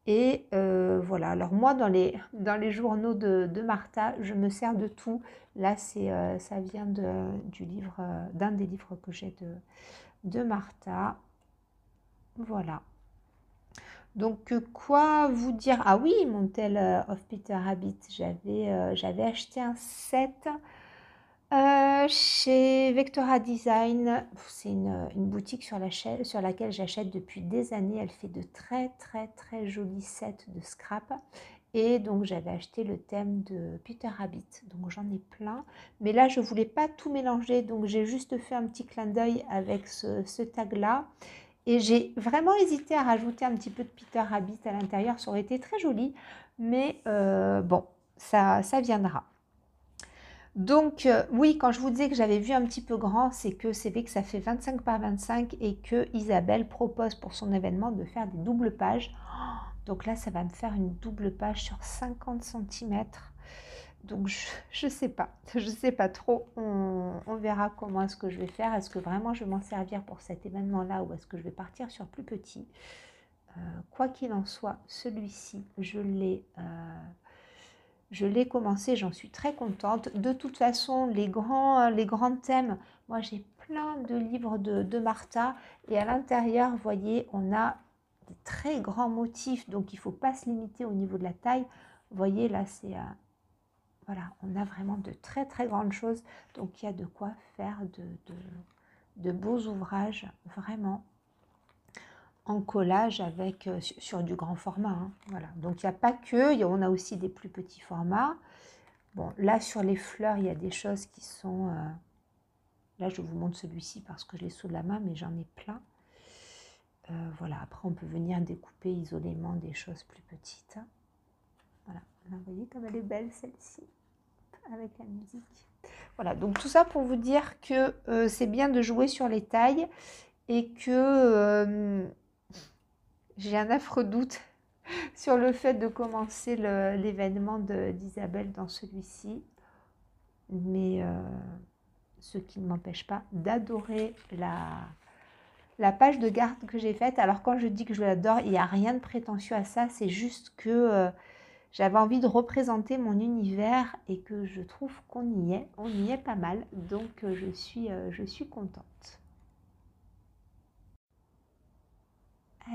Speaker 1: Et voilà, alors moi dans les journaux de Martha, je me sers de tout. Là, ça vient du livre, d'un des livres que j'ai de Martha. Voilà. Donc, quoi vous dire? Ah oui, mon Tale of Peter Rabbit, j'avais acheté un set chez Vectora Design. C'est une boutique sur laquelle j'achète depuis des années. Elle fait de très jolis sets de scrap. Et donc, j'avais acheté le thème de Peter Rabbit. Donc, j'en ai plein. Mais là, je ne voulais pas tout mélanger. Donc, j'ai juste fait un petit clin d'œil avec ce tag-là. Et j'ai vraiment hésité à rajouter un petit peu de Peter Rabbit à l'intérieur. Ça aurait été très joli. Mais bon, ça viendra. Donc, oui, quand je vous disais que j'avais vu un petit peu grand, c'est vrai que ça fait 25 par 25 et que Isabelle propose pour son événement de faire des doubles pages. Donc là, ça va me faire une double page sur 50 cm. Donc, je sais pas. Je sais pas trop. On verra comment est-ce que je vais faire. Est-ce que vraiment je vais m'en servir pour cet événement-là ou est-ce que je vais partir sur plus petit? Quoi qu'il en soit, celui-ci, je l'ai commencé, j'en suis très contente. De toute façon, les grands thèmes, moi j'ai plein de livres de Martha et à l'intérieur, vous voyez, on a des très grands motifs, donc il ne faut pas se limiter au niveau de la taille. Vous voyez, là, voilà, on a vraiment de très grandes choses, donc il y a de quoi faire de beaux ouvrages, vraiment en collage avec sur du grand format. Hein, voilà. Donc il n'y a pas que, on a aussi des plus petits formats. Bon, là sur les fleurs, il y a des choses qui sont... là, je vous montre celui-ci parce que je l'ai sous la main, mais j'en ai plein. Voilà, après on peut venir découper isolément des choses plus petites. Voilà, là, vous voyez comme elle est belle celle-ci, avec la musique. Voilà, donc tout ça pour vous dire que c'est bien de jouer sur les tailles et que j'ai un affreux doute sur le fait de commencer l'événement d'Isabelle dans celui-ci. Mais ce qui ne m'empêche pas d'adorer la page de garde que j'ai faite. Alors quand je dis que je l'adore, il n'y a rien de prétentieux à ça. C'est juste que j'avais envie de représenter mon univers et que je trouve qu'on y est. On y est pas mal. Donc je suis contente.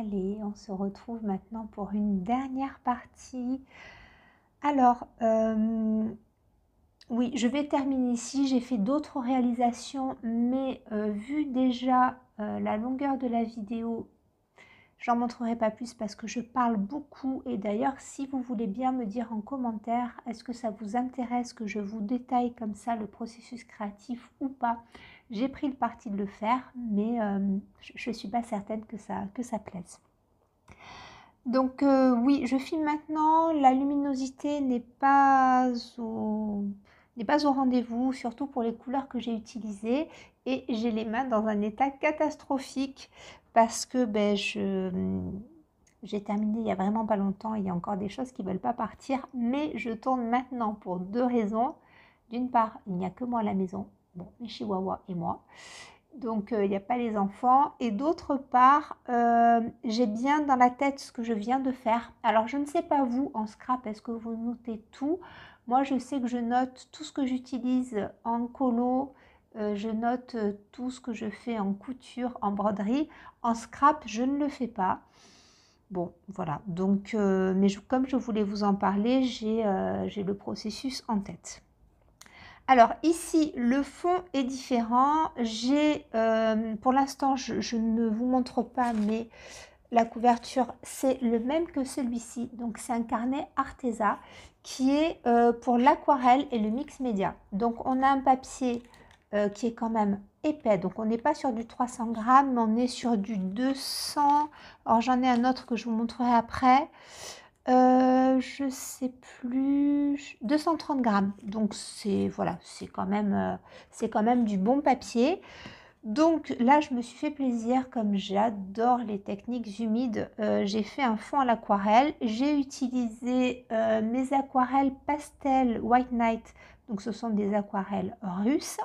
Speaker 1: Allez, on se retrouve maintenant pour une dernière partie. Alors, oui, je vais terminer ici. J'ai fait d'autres réalisations, mais vu déjà la longueur de la vidéo, j'en montrerai pas plus parce que je parle beaucoup. Et d'ailleurs, si vous voulez bien me dire en commentaire, est-ce que ça vous intéresse que je vous détaille comme ça le processus créatif ou pas? J'ai pris le parti de le faire, mais je ne suis pas certaine que ça plaise. Donc oui, je filme maintenant. La luminosité n'est pas au rendez-vous, surtout pour les couleurs que j'ai utilisées. Et j'ai les mains dans un état catastrophique parce que ben, j'ai terminé il y a vraiment pas longtemps. Il y a encore des choses qui ne veulent pas partir. Mais je tourne maintenant pour deux raisons. D'une part, il n'y a que moi à la maison. Bon, mes chihuahuas et moi. Donc, il n'y a pas les enfants. Et d'autre part, j'ai bien dans la tête ce que je viens de faire. Alors, je ne sais pas vous, en scrap, est-ce que vous notez tout? Moi, je sais que je note tout ce que j'utilise en colo. Je note tout ce que je fais en couture, en broderie. En scrap, je ne le fais pas. Bon, voilà. Donc, mais comme je voulais vous en parler, j'ai le processus en tête. Alors ici, le fond est différent. J'ai, pour l'instant, je ne vous montre pas, mais la couverture, c'est le même que celui-ci. Donc c'est un carnet Arteza qui est pour l'aquarelle et le mix média. Donc on a un papier qui est quand même épais. Donc on n'est pas sur du 300 grammes, mais on est sur du 200. Alors j'en ai un autre que je vous montrerai après. Je sais plus, 230 grammes. Donc c'est voilà, c'est quand même du bon papier. Donc là, je me suis fait plaisir, comme j'adore les techniques humides. J'ai fait un fond à l'aquarelle. J'ai utilisé mes aquarelles pastel White Night. Donc ce sont des aquarelles russes.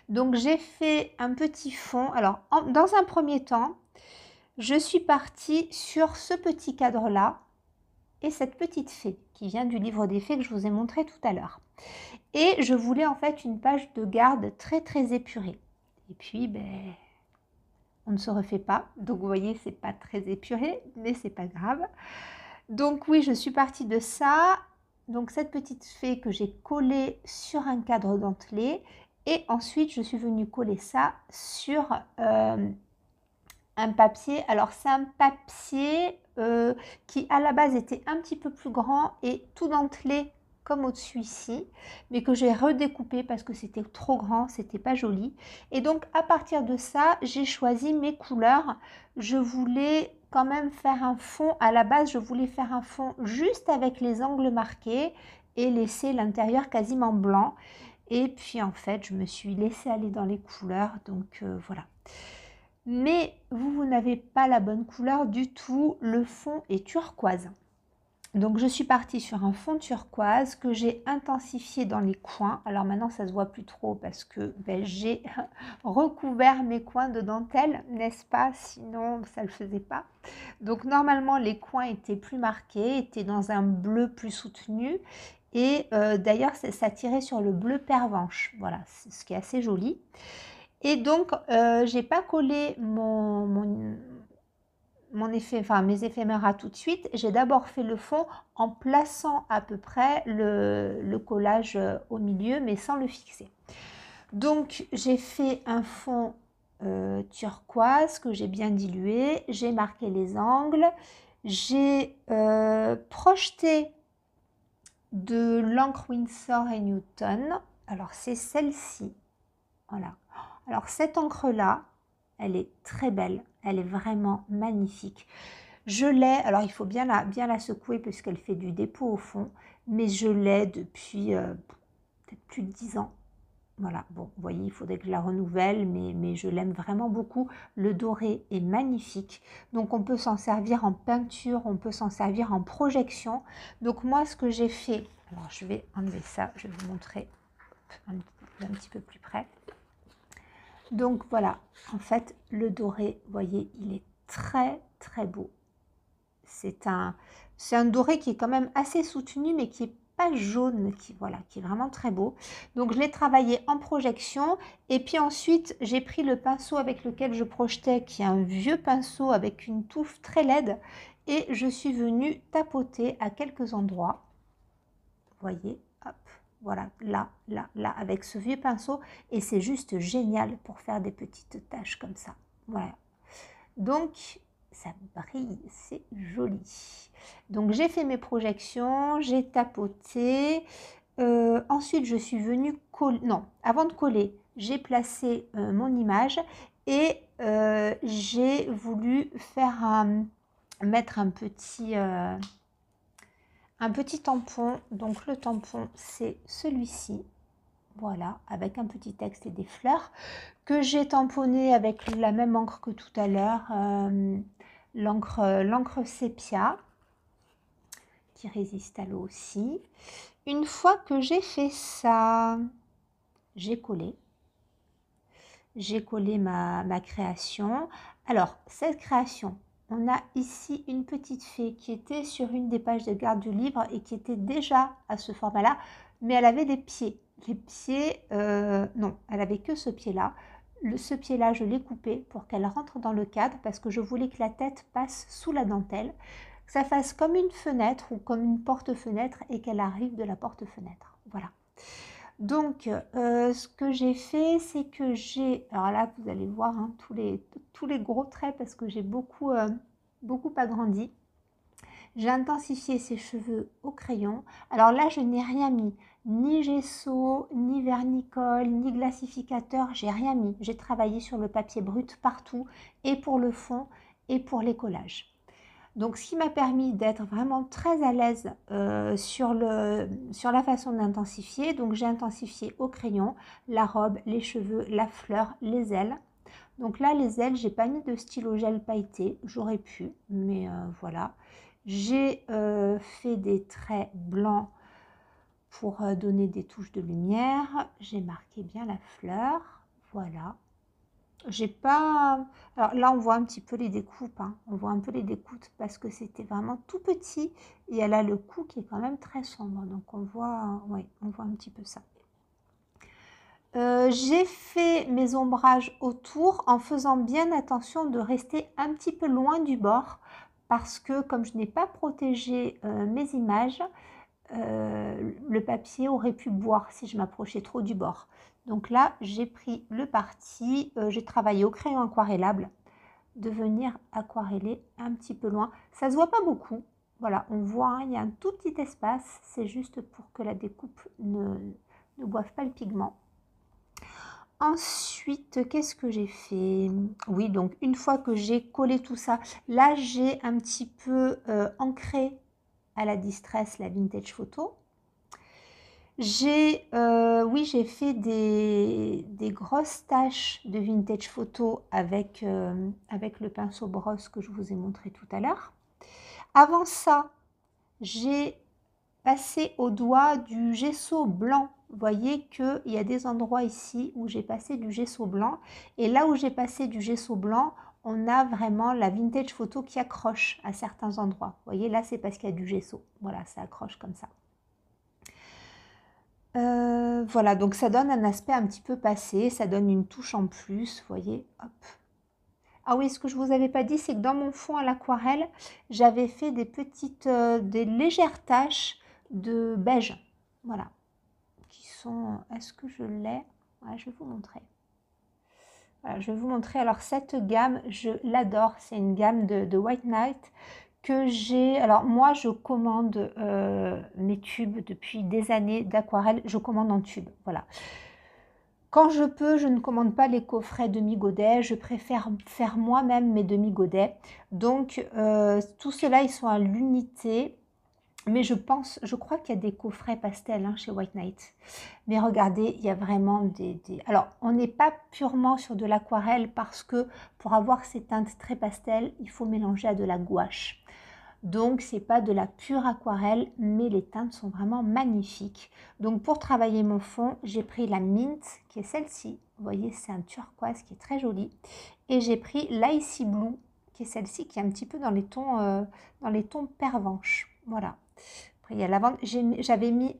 Speaker 1: Donc j'ai fait un petit fond. Alors dans un premier temps, je suis partie sur ce petit cadre-là et cette petite fée qui vient du livre des fées que je vous ai montré tout à l'heure. Et je voulais en fait une page de garde très très épurée. Et puis, ben, on ne se refait pas. Donc vous voyez, c'est pas très épuré, mais c'est pas grave. Donc oui, je suis partie de ça. Donc cette petite fée que j'ai collée sur un cadre dentelé. Et ensuite, je suis venue coller ça sur un papier. Alors c'est un papier qui à la base était un petit peu plus grand et tout dentelé comme au-dessus ici, mais que j'ai redécoupé parce que c'était trop grand, c'était pas joli. Et donc à partir de ça, j'ai choisi mes couleurs. Je voulais quand même faire un fond. À la base, je voulais faire un fond juste avec les angles marqués et laisser l'intérieur quasiment blanc. Et puis en fait, je me suis laissée aller dans les couleurs, donc voilà. Mais vous n'avez pas la bonne couleur du tout. Le fond est turquoise. Donc je suis partie sur un fond turquoise que j'ai intensifié dans les coins. Alors maintenant ça se voit plus trop parce que ben, j'ai recouvert mes coins de dentelle, n'est-ce pas? Sinon ça ne le faisait pas. Donc normalement les coins étaient plus marqués, étaient dans un bleu plus soutenu. Et d'ailleurs ça tirait sur le bleu pervenche. Voilà, c'est ce qui est assez joli. Et donc, j'ai pas collé mes éphéméras tout de suite. J'ai d'abord fait le fond en plaçant à peu près le collage au milieu, mais sans le fixer. Donc, j'ai fait un fond turquoise que j'ai bien dilué. J'ai marqué les angles. J'ai projeté de l'encre Winsor & Newton. Alors, c'est celle-ci. Voilà. Alors cette encre-là, elle est très belle, elle est vraiment magnifique. Je l'ai, alors il faut bien la secouer puisqu'elle fait du dépôt au fond, mais je l'ai depuis peut-être plus de 10 ans. Voilà, bon, vous voyez, il faudrait que je la renouvelle, mais je l'aime vraiment beaucoup. Le doré est magnifique, donc on peut s'en servir en peinture, on peut s'en servir en projection. Donc moi, ce que j'ai fait, alors je vais enlever ça, je vais vous montrer un petit peu plus près. Donc voilà, en fait, le doré, vous voyez, il est très très beau. C'est un doré qui est quand même assez soutenu, mais qui est pas jaune, qui est vraiment très beau. Donc je l'ai travaillé en projection, et puis ensuite j'ai pris le pinceau avec lequel je projetais, qui est un vieux pinceau avec une touffe très laide, et je suis venue tapoter à quelques endroits. Vous voyez, hop. Voilà, là, là, là, avec ce vieux pinceau. Et c'est juste génial pour faire des petites taches comme ça. Voilà. Donc, ça brille, c'est joli. Donc, j'ai fait mes projections, j'ai tapoté. Ensuite, je suis venue coller. Non, avant de coller, j'ai placé mon image et j'ai voulu faire mettre un petit tampon. Donc, le tampon, c'est celui-ci. Voilà, avec un petit texte et des fleurs que j'ai tamponné avec la même encre que tout à l'heure, l'encre sépia qui résiste à l'eau aussi. Une fois que j'ai fait ça, j'ai collé ma création. Alors, cette création, on a ici une petite fée qui était sur une des pages de garde du livre et qui était déjà à ce format-là, mais elle avait des pieds. Les pieds, non, elle avait que ce pied-là. Ce pied-là, je l'ai coupé pour qu'elle rentre dans le cadre parce que je voulais que la tête passe sous la dentelle, que ça fasse comme une fenêtre ou comme une porte-fenêtre et qu'elle arrive de la porte-fenêtre. Voilà. Donc, ce que j'ai fait, c'est que j'ai... Alors là, vous allez voir hein, tous les gros traits parce que j'ai beaucoup agrandi. J'ai intensifié ses cheveux au crayon. Alors là, je n'ai rien mis. Ni gesso, ni vernicole, ni glacificateur. J'ai rien mis. J'ai travaillé sur le papier brut partout, et pour le fond, et pour les collages. Donc, ce qui m'a permis d'être vraiment très à l'aise sur la façon d'intensifier. Donc, j'ai intensifié au crayon la robe, les cheveux, la fleur, les ailes. Donc là, les ailes, j'ai pas mis de stylo gel pailleté. J'aurais pu, mais voilà. J'ai fait des traits blancs pour donner des touches de lumière. J'ai marqué bien la fleur. Voilà. J'ai pas... Alors là, on voit un petit peu les découpes. Hein. On voit un peu les découpes parce que c'était vraiment tout petit. Et elle a le cou qui est quand même très sombre. Donc on voit, ouais, on voit un petit peu ça. J'ai fait mes ombrages autour en faisant bien attention de rester un petit peu loin du bord parce que comme je n'ai pas protégé mes images, le papier aurait pu boire si je m'approchais trop du bord. Donc là, j'ai pris le parti, j'ai travaillé au crayon aquarellable, de venir aquareller un petit peu loin. Ça ne se voit pas beaucoup. Voilà, on voit, hein, il y a un tout petit espace. C'est juste pour que la découpe ne boive pas le pigment. Ensuite, qu'est-ce que j'ai fait? Oui, donc une fois que j'ai collé tout ça, là j'ai un petit peu ancré à la distress la vintage photo. J'ai fait des grosses taches de vintage photo avec le pinceau brosse que je vous ai montré tout à l'heure. Avant ça, j'ai passé au doigt du gesso blanc. Vous voyez qu'il y a des endroits ici où j'ai passé du gesso blanc. Et là où j'ai passé du gesso blanc, on a vraiment la vintage photo qui accroche à certains endroits. Vous voyez, là, c'est parce qu'il y a du gesso. Voilà, ça accroche comme ça. Voilà, donc ça donne un aspect un petit peu passé. Ça donne une touche en plus, vous voyez. Hop. Ah oui, ce que je ne vous avais pas dit, c'est que dans mon fond à l'aquarelle, j'avais fait des légères taches de beige. Voilà. Qui sont... Est-ce que je l'ai? Ouais, je vais vous montrer. Voilà, je vais vous montrer. Alors, cette gamme, je l'adore. C'est une gamme de White Knight que j'ai... Alors, moi, je commande mes tubes depuis des années d'aquarelle. Je commande en tube. Voilà. Quand je peux, je ne commande pas les coffrets demi-godets, je préfère faire moi-même mes demi-godets. Donc, tout cela, ils sont à l'unité. Mais je crois qu'il y a des coffrets pastels hein, chez White Knight. Mais regardez, il y a vraiment des... Alors, on n'est pas purement sur de l'aquarelle parce que pour avoir ces teintes très pastel, il faut mélanger à de la gouache. Donc, c'est pas de la pure aquarelle, mais les teintes sont vraiment magnifiques. Donc, pour travailler mon fond, j'ai pris la Mint, qui est celle-ci. Vous voyez, c'est un turquoise qui est très joli. Et j'ai pris l'Icy Blue, qui est celle-ci, qui est un petit peu dans les tons pervenche. Voilà. Après, il y a lavande. J'avais mis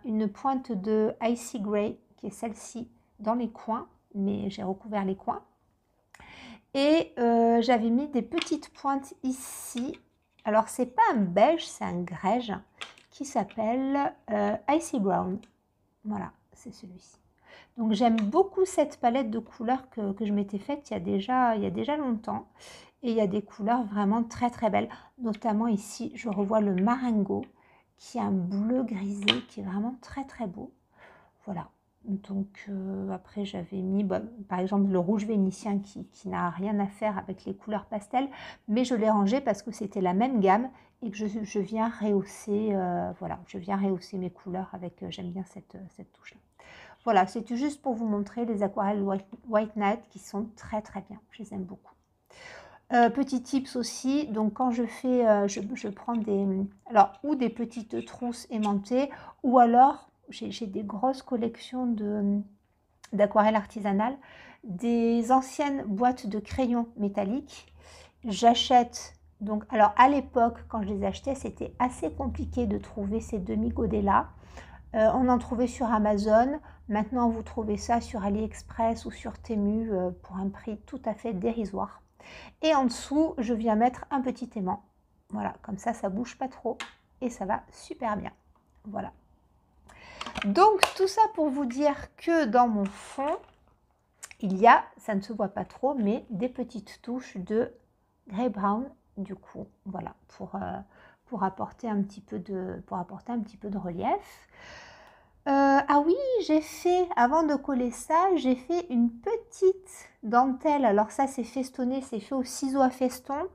Speaker 1: une pointe de Icy Grey, qui est celle-ci, dans les coins, mais j'ai recouvert les coins. Et j'avais mis des petites pointes ici. Alors, c'est pas un beige, c'est un grège qui s'appelle Icy Brown. Voilà, c'est celui-ci. Donc j'aime beaucoup cette palette de couleurs que je m'étais faite il y a déjà longtemps. Et il y a des couleurs vraiment très très belles. Notamment ici, je revois le Marengo, qui est un bleu grisé, qui est vraiment très très beau. Voilà. Donc après j'avais mis par exemple le rouge vénitien qui n'a rien à faire avec les couleurs pastel, mais je l'ai rangé parce que c'était la même gamme et que je viens rehausser, voilà, je viens rehausser mes couleurs avec, j'aime bien cette touche là. Voilà, c'était juste pour vous montrer les aquarelles White Night qui sont très très bien, je les aime beaucoup. Petit tips aussi, donc quand je fais, je prends ou des petites trousses aimantées, ou alors j'ai des grosses collections d'aquarelles artisanales, des anciennes boîtes de crayons métalliques. J'achète, donc alors à l'époque quand je les achetais, c'était assez compliqué de trouver ces demi-godets là. On en trouvait sur Amazon. Maintenant, vous trouvez ça sur AliExpress ou sur Temu pour un prix tout à fait dérisoire. Et en dessous, je viens mettre un petit aimant. Voilà, comme ça bouge pas trop et ça va super bien. Voilà. Donc, tout ça pour vous dire que dans mon fond, il y a, ça ne se voit pas trop, mais des petites touches de grey brown, du coup, voilà, pour apporter un petit peu de relief. Ah oui, j'ai fait, avant de coller ça, j'ai fait une petite dentelle. Alors ça, c'est festonné, c'est fait au ciseau à feston.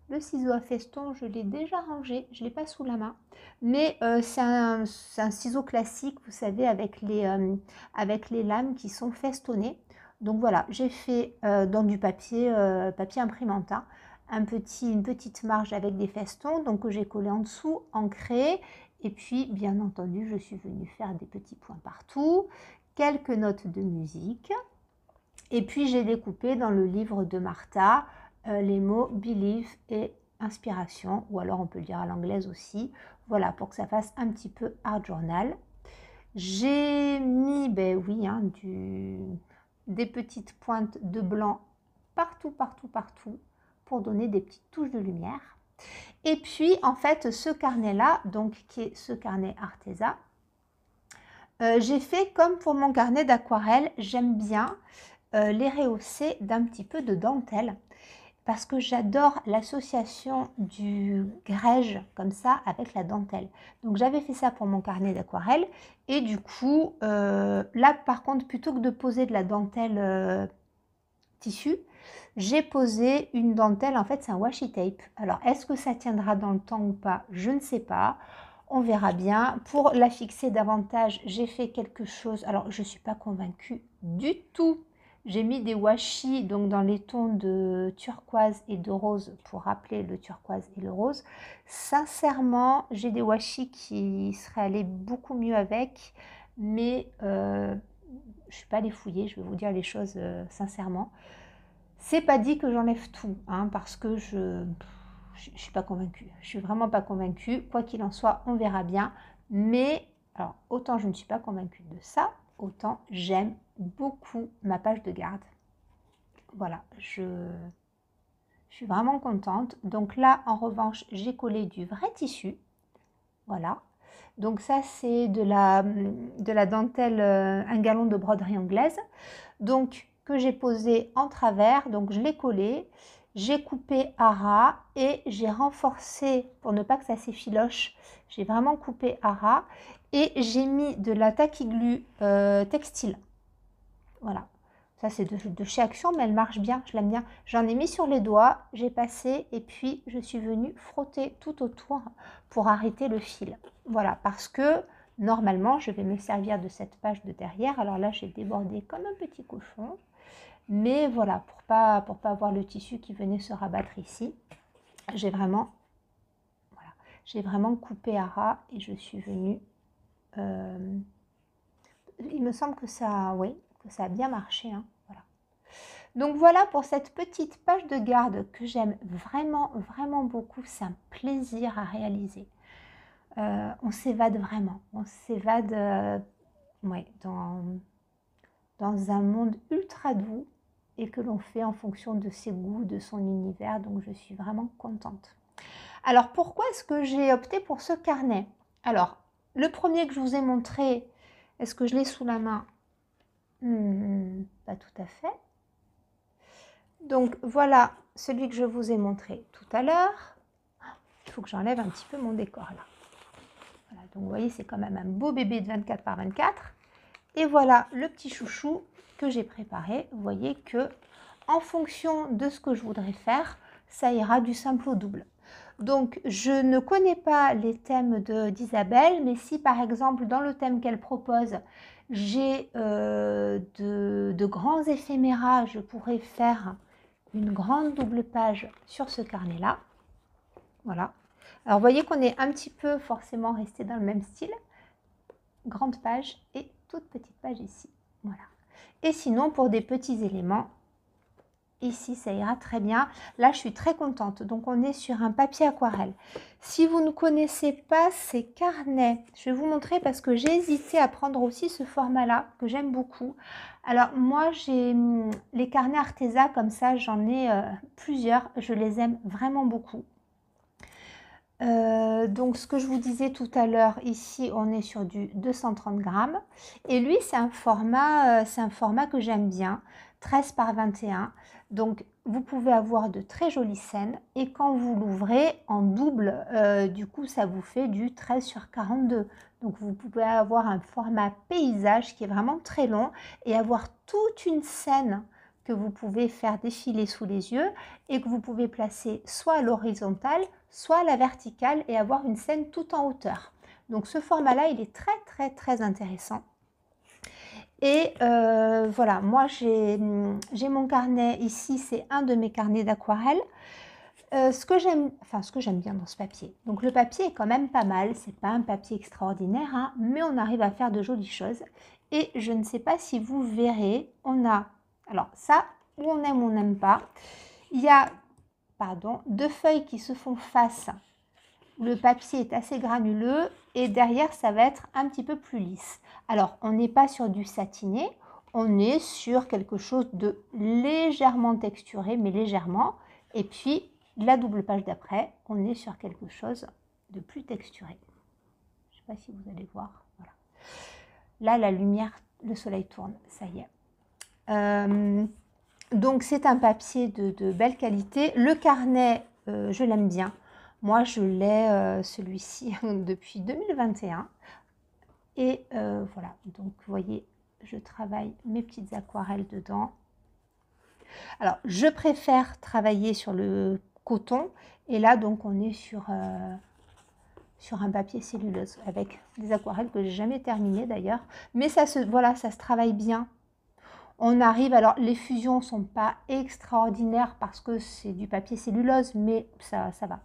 Speaker 1: Le ciseau à feston, je l'ai déjà rangé, je ne l'ai pas sous la main. Mais c'est un ciseau classique, vous savez, avec les lames qui sont festonnées. Donc voilà, j'ai fait dans du papier Imprimanta, une petite marge avec des festons, donc que j'ai collé en dessous, ancré. Et puis, bien entendu, je suis venue faire des petits points partout, quelques notes de musique. Et puis, j'ai découpé dans le livre de Martha les mots believe et inspiration, ou alors on peut le dire à l'anglaise aussi. Voilà, pour que ça fasse un petit peu art journal. J'ai mis, ben oui, hein, des petites pointes de blanc partout, partout, partout, pour donner des petites touches de lumière. Et puis, en fait, ce carnet-là, donc qui est ce carnet Arteza, j'ai fait comme pour mon carnet d'aquarelle, j'aime bien les rehausser d'un petit peu de dentelle parce que j'adore l'association du grège comme ça avec la dentelle. Donc j'avais fait ça pour mon carnet d'aquarelle et du coup, là par contre, plutôt que de poser de la dentelle tissu, j'ai posé une dentelle, en fait c'est un washi tape. Alors est-ce que ça tiendra dans le temps ou pas? Je ne sais pas, on verra bien. Pour la fixer davantage, j'ai fait quelque chose, alors je ne suis pas convaincue du tout. J'ai mis des washi donc dans les tons de turquoise et de rose pour rappeler le turquoise et le rose. Sincèrement, j'ai des washi qui seraient allés beaucoup mieux avec, mais je ne suis pas allée fouiller, je vais vous dire les choses sincèrement. C'est pas dit que j'enlève tout, hein, parce que je suis pas convaincue. Je suis vraiment pas convaincue. Quoi qu'il en soit, on verra bien. Mais alors, autant je ne suis pas convaincue de ça, autant j'aime beaucoup ma page de garde. Voilà, je suis vraiment contente. Donc là, en revanche, j'ai collé du vrai tissu. Voilà. Donc ça, c'est de la dentelle, un galon de broderie anglaise. Donc, que j'ai posé en travers, donc je l'ai collé, j'ai coupé à ras et j'ai renforcé pour ne pas que ça s'effiloche. J'ai vraiment coupé à ras et j'ai mis de la tacky-glue textile. Voilà, ça c'est de chez Action, mais elle marche bien, je l'aime bien. J'en ai mis sur les doigts, j'ai passé et puis je suis venue frotter tout autour pour arrêter le fil. Voilà, parce que normalement, je vais me servir de cette page de derrière. Alors là, j'ai débordé comme un petit cochon. Mais voilà, pour pas avoir le tissu qui venait se rabattre ici, j'ai vraiment coupé à ras et je suis venue. Il me semble que ça, oui, que ça a bien marché, hein, voilà. Donc voilà pour cette petite page de garde que j'aime vraiment, vraiment beaucoup. C'est un plaisir à réaliser. On s'évade vraiment, on s'évade ouais, dans un monde ultra doux et que l'on fait en fonction de ses goûts, de son univers. Donc je suis vraiment contente. Alors pourquoi est-ce que j'ai opté pour ce carnet? Alors le premier que je vous ai montré, Est-ce que je l'ai sous la main? Pas tout à fait. Donc voilà celui que je vous ai montré tout à l'heure. Il faut que j'enlève un petit peu mon décor là. Voilà, donc vous voyez, c'est quand même un beau bébé de 24 par 24. Et voilà le petit chouchou que j'ai préparé. Vous voyez que en fonction de ce que je voudrais faire, ça ira du simple au double. Donc, je ne connais pas les thèmes d'Isabelle, mais si par exemple, dans le thème qu'elle propose, j'ai de grands éphéméras, je pourrais faire une grande double page sur ce carnet-là. Voilà. Alors, vous voyez qu'on est un petit peu forcément resté dans le même style. Grande page et toute petite page ici. Voilà. Et sinon, pour des petits éléments, ici, ça ira très bien. Là, je suis très contente. Donc, on est sur un papier aquarelle. Si vous ne connaissez pas ces carnets, je vais vous montrer parce que j'ai hésité à prendre aussi ce format-là, que j'aime beaucoup. Alors, moi, j'ai les carnets Arteza, comme ça, j'en ai plusieurs. Je les aime vraiment beaucoup. Donc, ce que je vous disais tout à l'heure, ici, on est sur du 230 grammes. Et lui, c'est un format que j'aime bien, 13 par 21. Donc, vous pouvez avoir de très jolies scènes. Et quand vous l'ouvrez en double, du coup, ça vous fait du 13 sur 42. Donc, vous pouvez avoir un format paysage qui est vraiment très long et avoir toute une scène que vous pouvez faire défiler sous les yeux et que vous pouvez placer soit à l'horizontale, soit à la verticale et avoir une scène tout en hauteur. Donc ce format-là, il est très intéressant. Et voilà, moi j'ai mon carnet ici, c'est un de mes carnets d'aquarelle. Ce que j'aime bien dans ce papier. Donc le papier est quand même pas mal, c'est pas un papier extraordinaire, hein, mais on arrive à faire de jolies choses. Et je ne sais pas si vous verrez, on a, alors ça, où on aime ou on n'aime pas. Il y a, pardon, deux feuilles qui se font face. Le papier est assez granuleux et derrière, ça va être un petit peu plus lisse. Alors, on n'est pas sur du satiné, on est sur quelque chose de légèrement texturé, mais légèrement. Et puis, la double page d'après, on est sur quelque chose de plus texturé. Je ne sais pas si vous allez voir. Voilà. Là, la lumière, le soleil tourne, ça y est. Donc, c'est un papier de belle qualité. Le carnet, je l'aime bien. Moi, je l'ai, celui-ci, depuis 2021. Et voilà, donc vous voyez, je travaille mes petites aquarelles dedans. Alors, je préfère travailler sur le coton. Et là, donc, on est sur un papier cellulose avec des aquarelles que j'ai jamais terminées d'ailleurs. Mais ça voilà, ça se travaille bien. On arrive, alors les fusions ne sont pas extraordinaires parce que c'est du papier cellulose, mais ça va.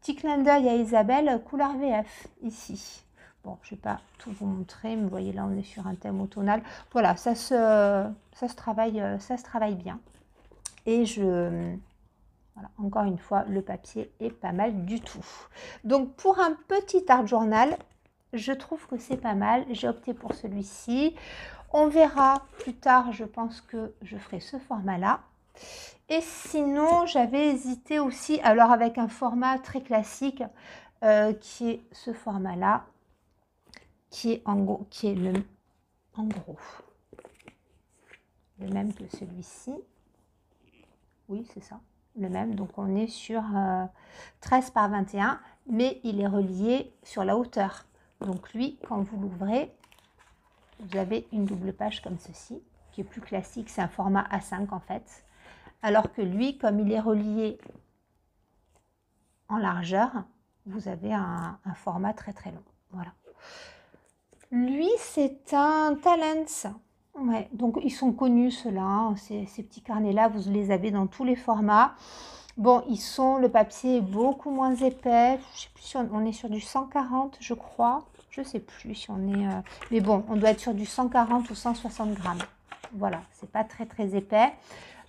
Speaker 1: Petit clin d'œil à Isabelle, couleur VF, ici. Bon, je ne vais pas tout vous montrer, mais vous voyez là, on est sur un thème automnal. Voilà, ça se travaille bien. Et voilà, encore une fois, le papier est pas mal du tout. Donc, pour un petit art journal, je trouve que c'est pas mal. J'ai opté pour celui-ci. On verra plus tard, je pense que je ferai ce format-là. Et sinon, j'avais hésité aussi, alors avec un format très classique, qui est ce format-là, qui est en gros, le même que celui-ci. Oui, c'est ça, le même. Donc, on est sur 13 par 21, mais il est relié sur la hauteur. Donc, lui, quand vous l'ouvrez, vous avez une double page comme ceci, qui est plus classique. C'est un format A5 en fait. Alors que lui, comme il est relié en largeur, vous avez un format très long. Voilà. Lui, c'est un Talents. Ouais, donc ils sont connus ceux-là, hein, ces petits carnets-là, vous les avez dans tous les formats. Bon, le papier est beaucoup moins épais. Je sais plus si on est sur du 140, je crois. Je sais plus si on est... mais bon, on doit être sur du 140 ou 160 grammes. Voilà, c'est pas très épais.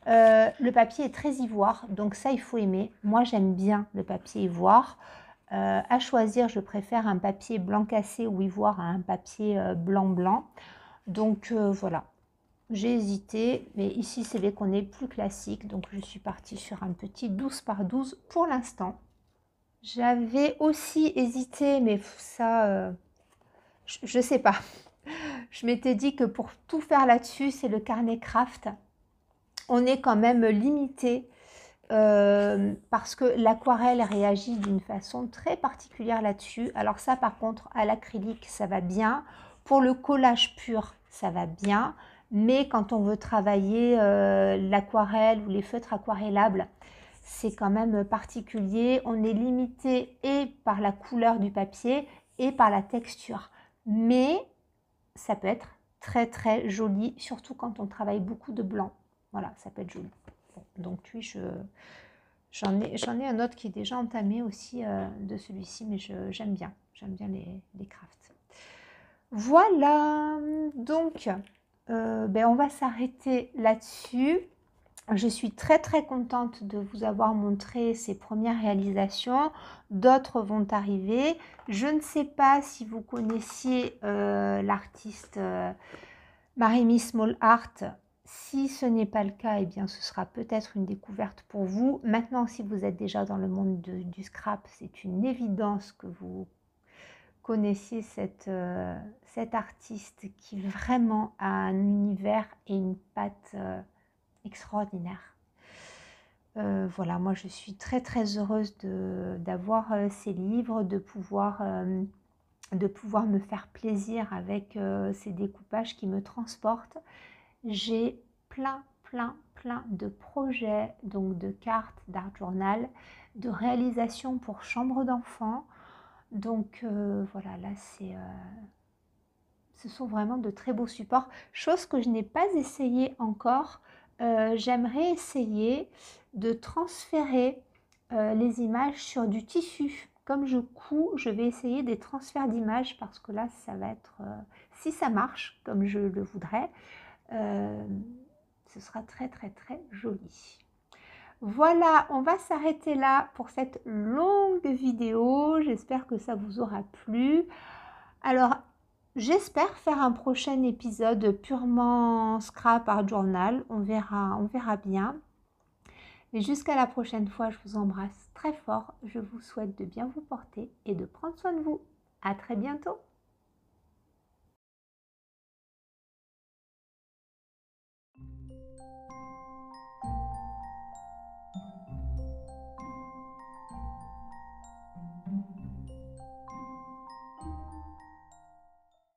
Speaker 1: Le papier est très ivoire, donc ça, il faut aimer. Moi, j'aime bien le papier ivoire. À choisir, je préfère un papier blanc cassé ou ivoire à un papier blanc. Donc, voilà. J'ai hésité, mais ici, c'est vrai qu'on est plus classique. Donc, je suis partie sur un petit 12 par 12 pour l'instant. J'avais aussi hésité, mais ça, je sais pas. je m'étais dit que pour tout faire là-dessus, c'est le carnet craft. On est quand même limité parce que l'aquarelle réagit d'une façon très particulière là-dessus. Alors ça, par contre, à l'acrylique, ça va bien. Pour le collage pur, ça va bien. Mais quand on veut travailler l'aquarelle ou les feutres aquarellables, c'est quand même particulier. On est limité et par la couleur du papier et par la texture. Mais ça peut être très très joli, surtout quand on travaille beaucoup de blanc. Voilà, ça peut être joli. Bon, donc lui, j'en ai un autre qui est déjà entamé aussi de celui-ci, mais j'aime bien les crafts. Voilà, donc on va s'arrêter là-dessus. Je suis très très contente de vous avoir montré ces premières réalisations. D'autres vont arriver. Je ne sais pas si vous connaissiez l'artiste Marimi Small Art. Si ce n'est pas le cas, eh bien, ce sera peut-être une découverte pour vous. Maintenant, si vous êtes déjà dans le monde du scrap, c'est une évidence que vous connaissiez cet artiste qui vraiment a un univers et une patte extraordinaire. Voilà, moi je suis très très heureuse d'avoir ces livres, de pouvoir me faire plaisir avec ces découpages qui me transportent. J'ai plein de projets, donc de cartes, d'art journal, de réalisations pour chambre d'enfants. Donc voilà, là ce sont vraiment de très beaux supports, chose que je n'ai pas essayé encore. J'aimerais essayer de transférer les images sur du tissu. Comme je couds, je vais essayer des transferts d'images parce que là, ça va être, si ça marche comme je le voudrais, ce sera très très très joli. Voilà, on va s'arrêter là pour cette longue vidéo. J'espère que ça vous aura plu. Alors, j'espère faire un prochain épisode purement scrap art journal. On verra bien. Mais jusqu'à la prochaine fois, je vous embrasse très fort. Je vous souhaite de bien vous porter et de prendre soin de vous. À très bientôt.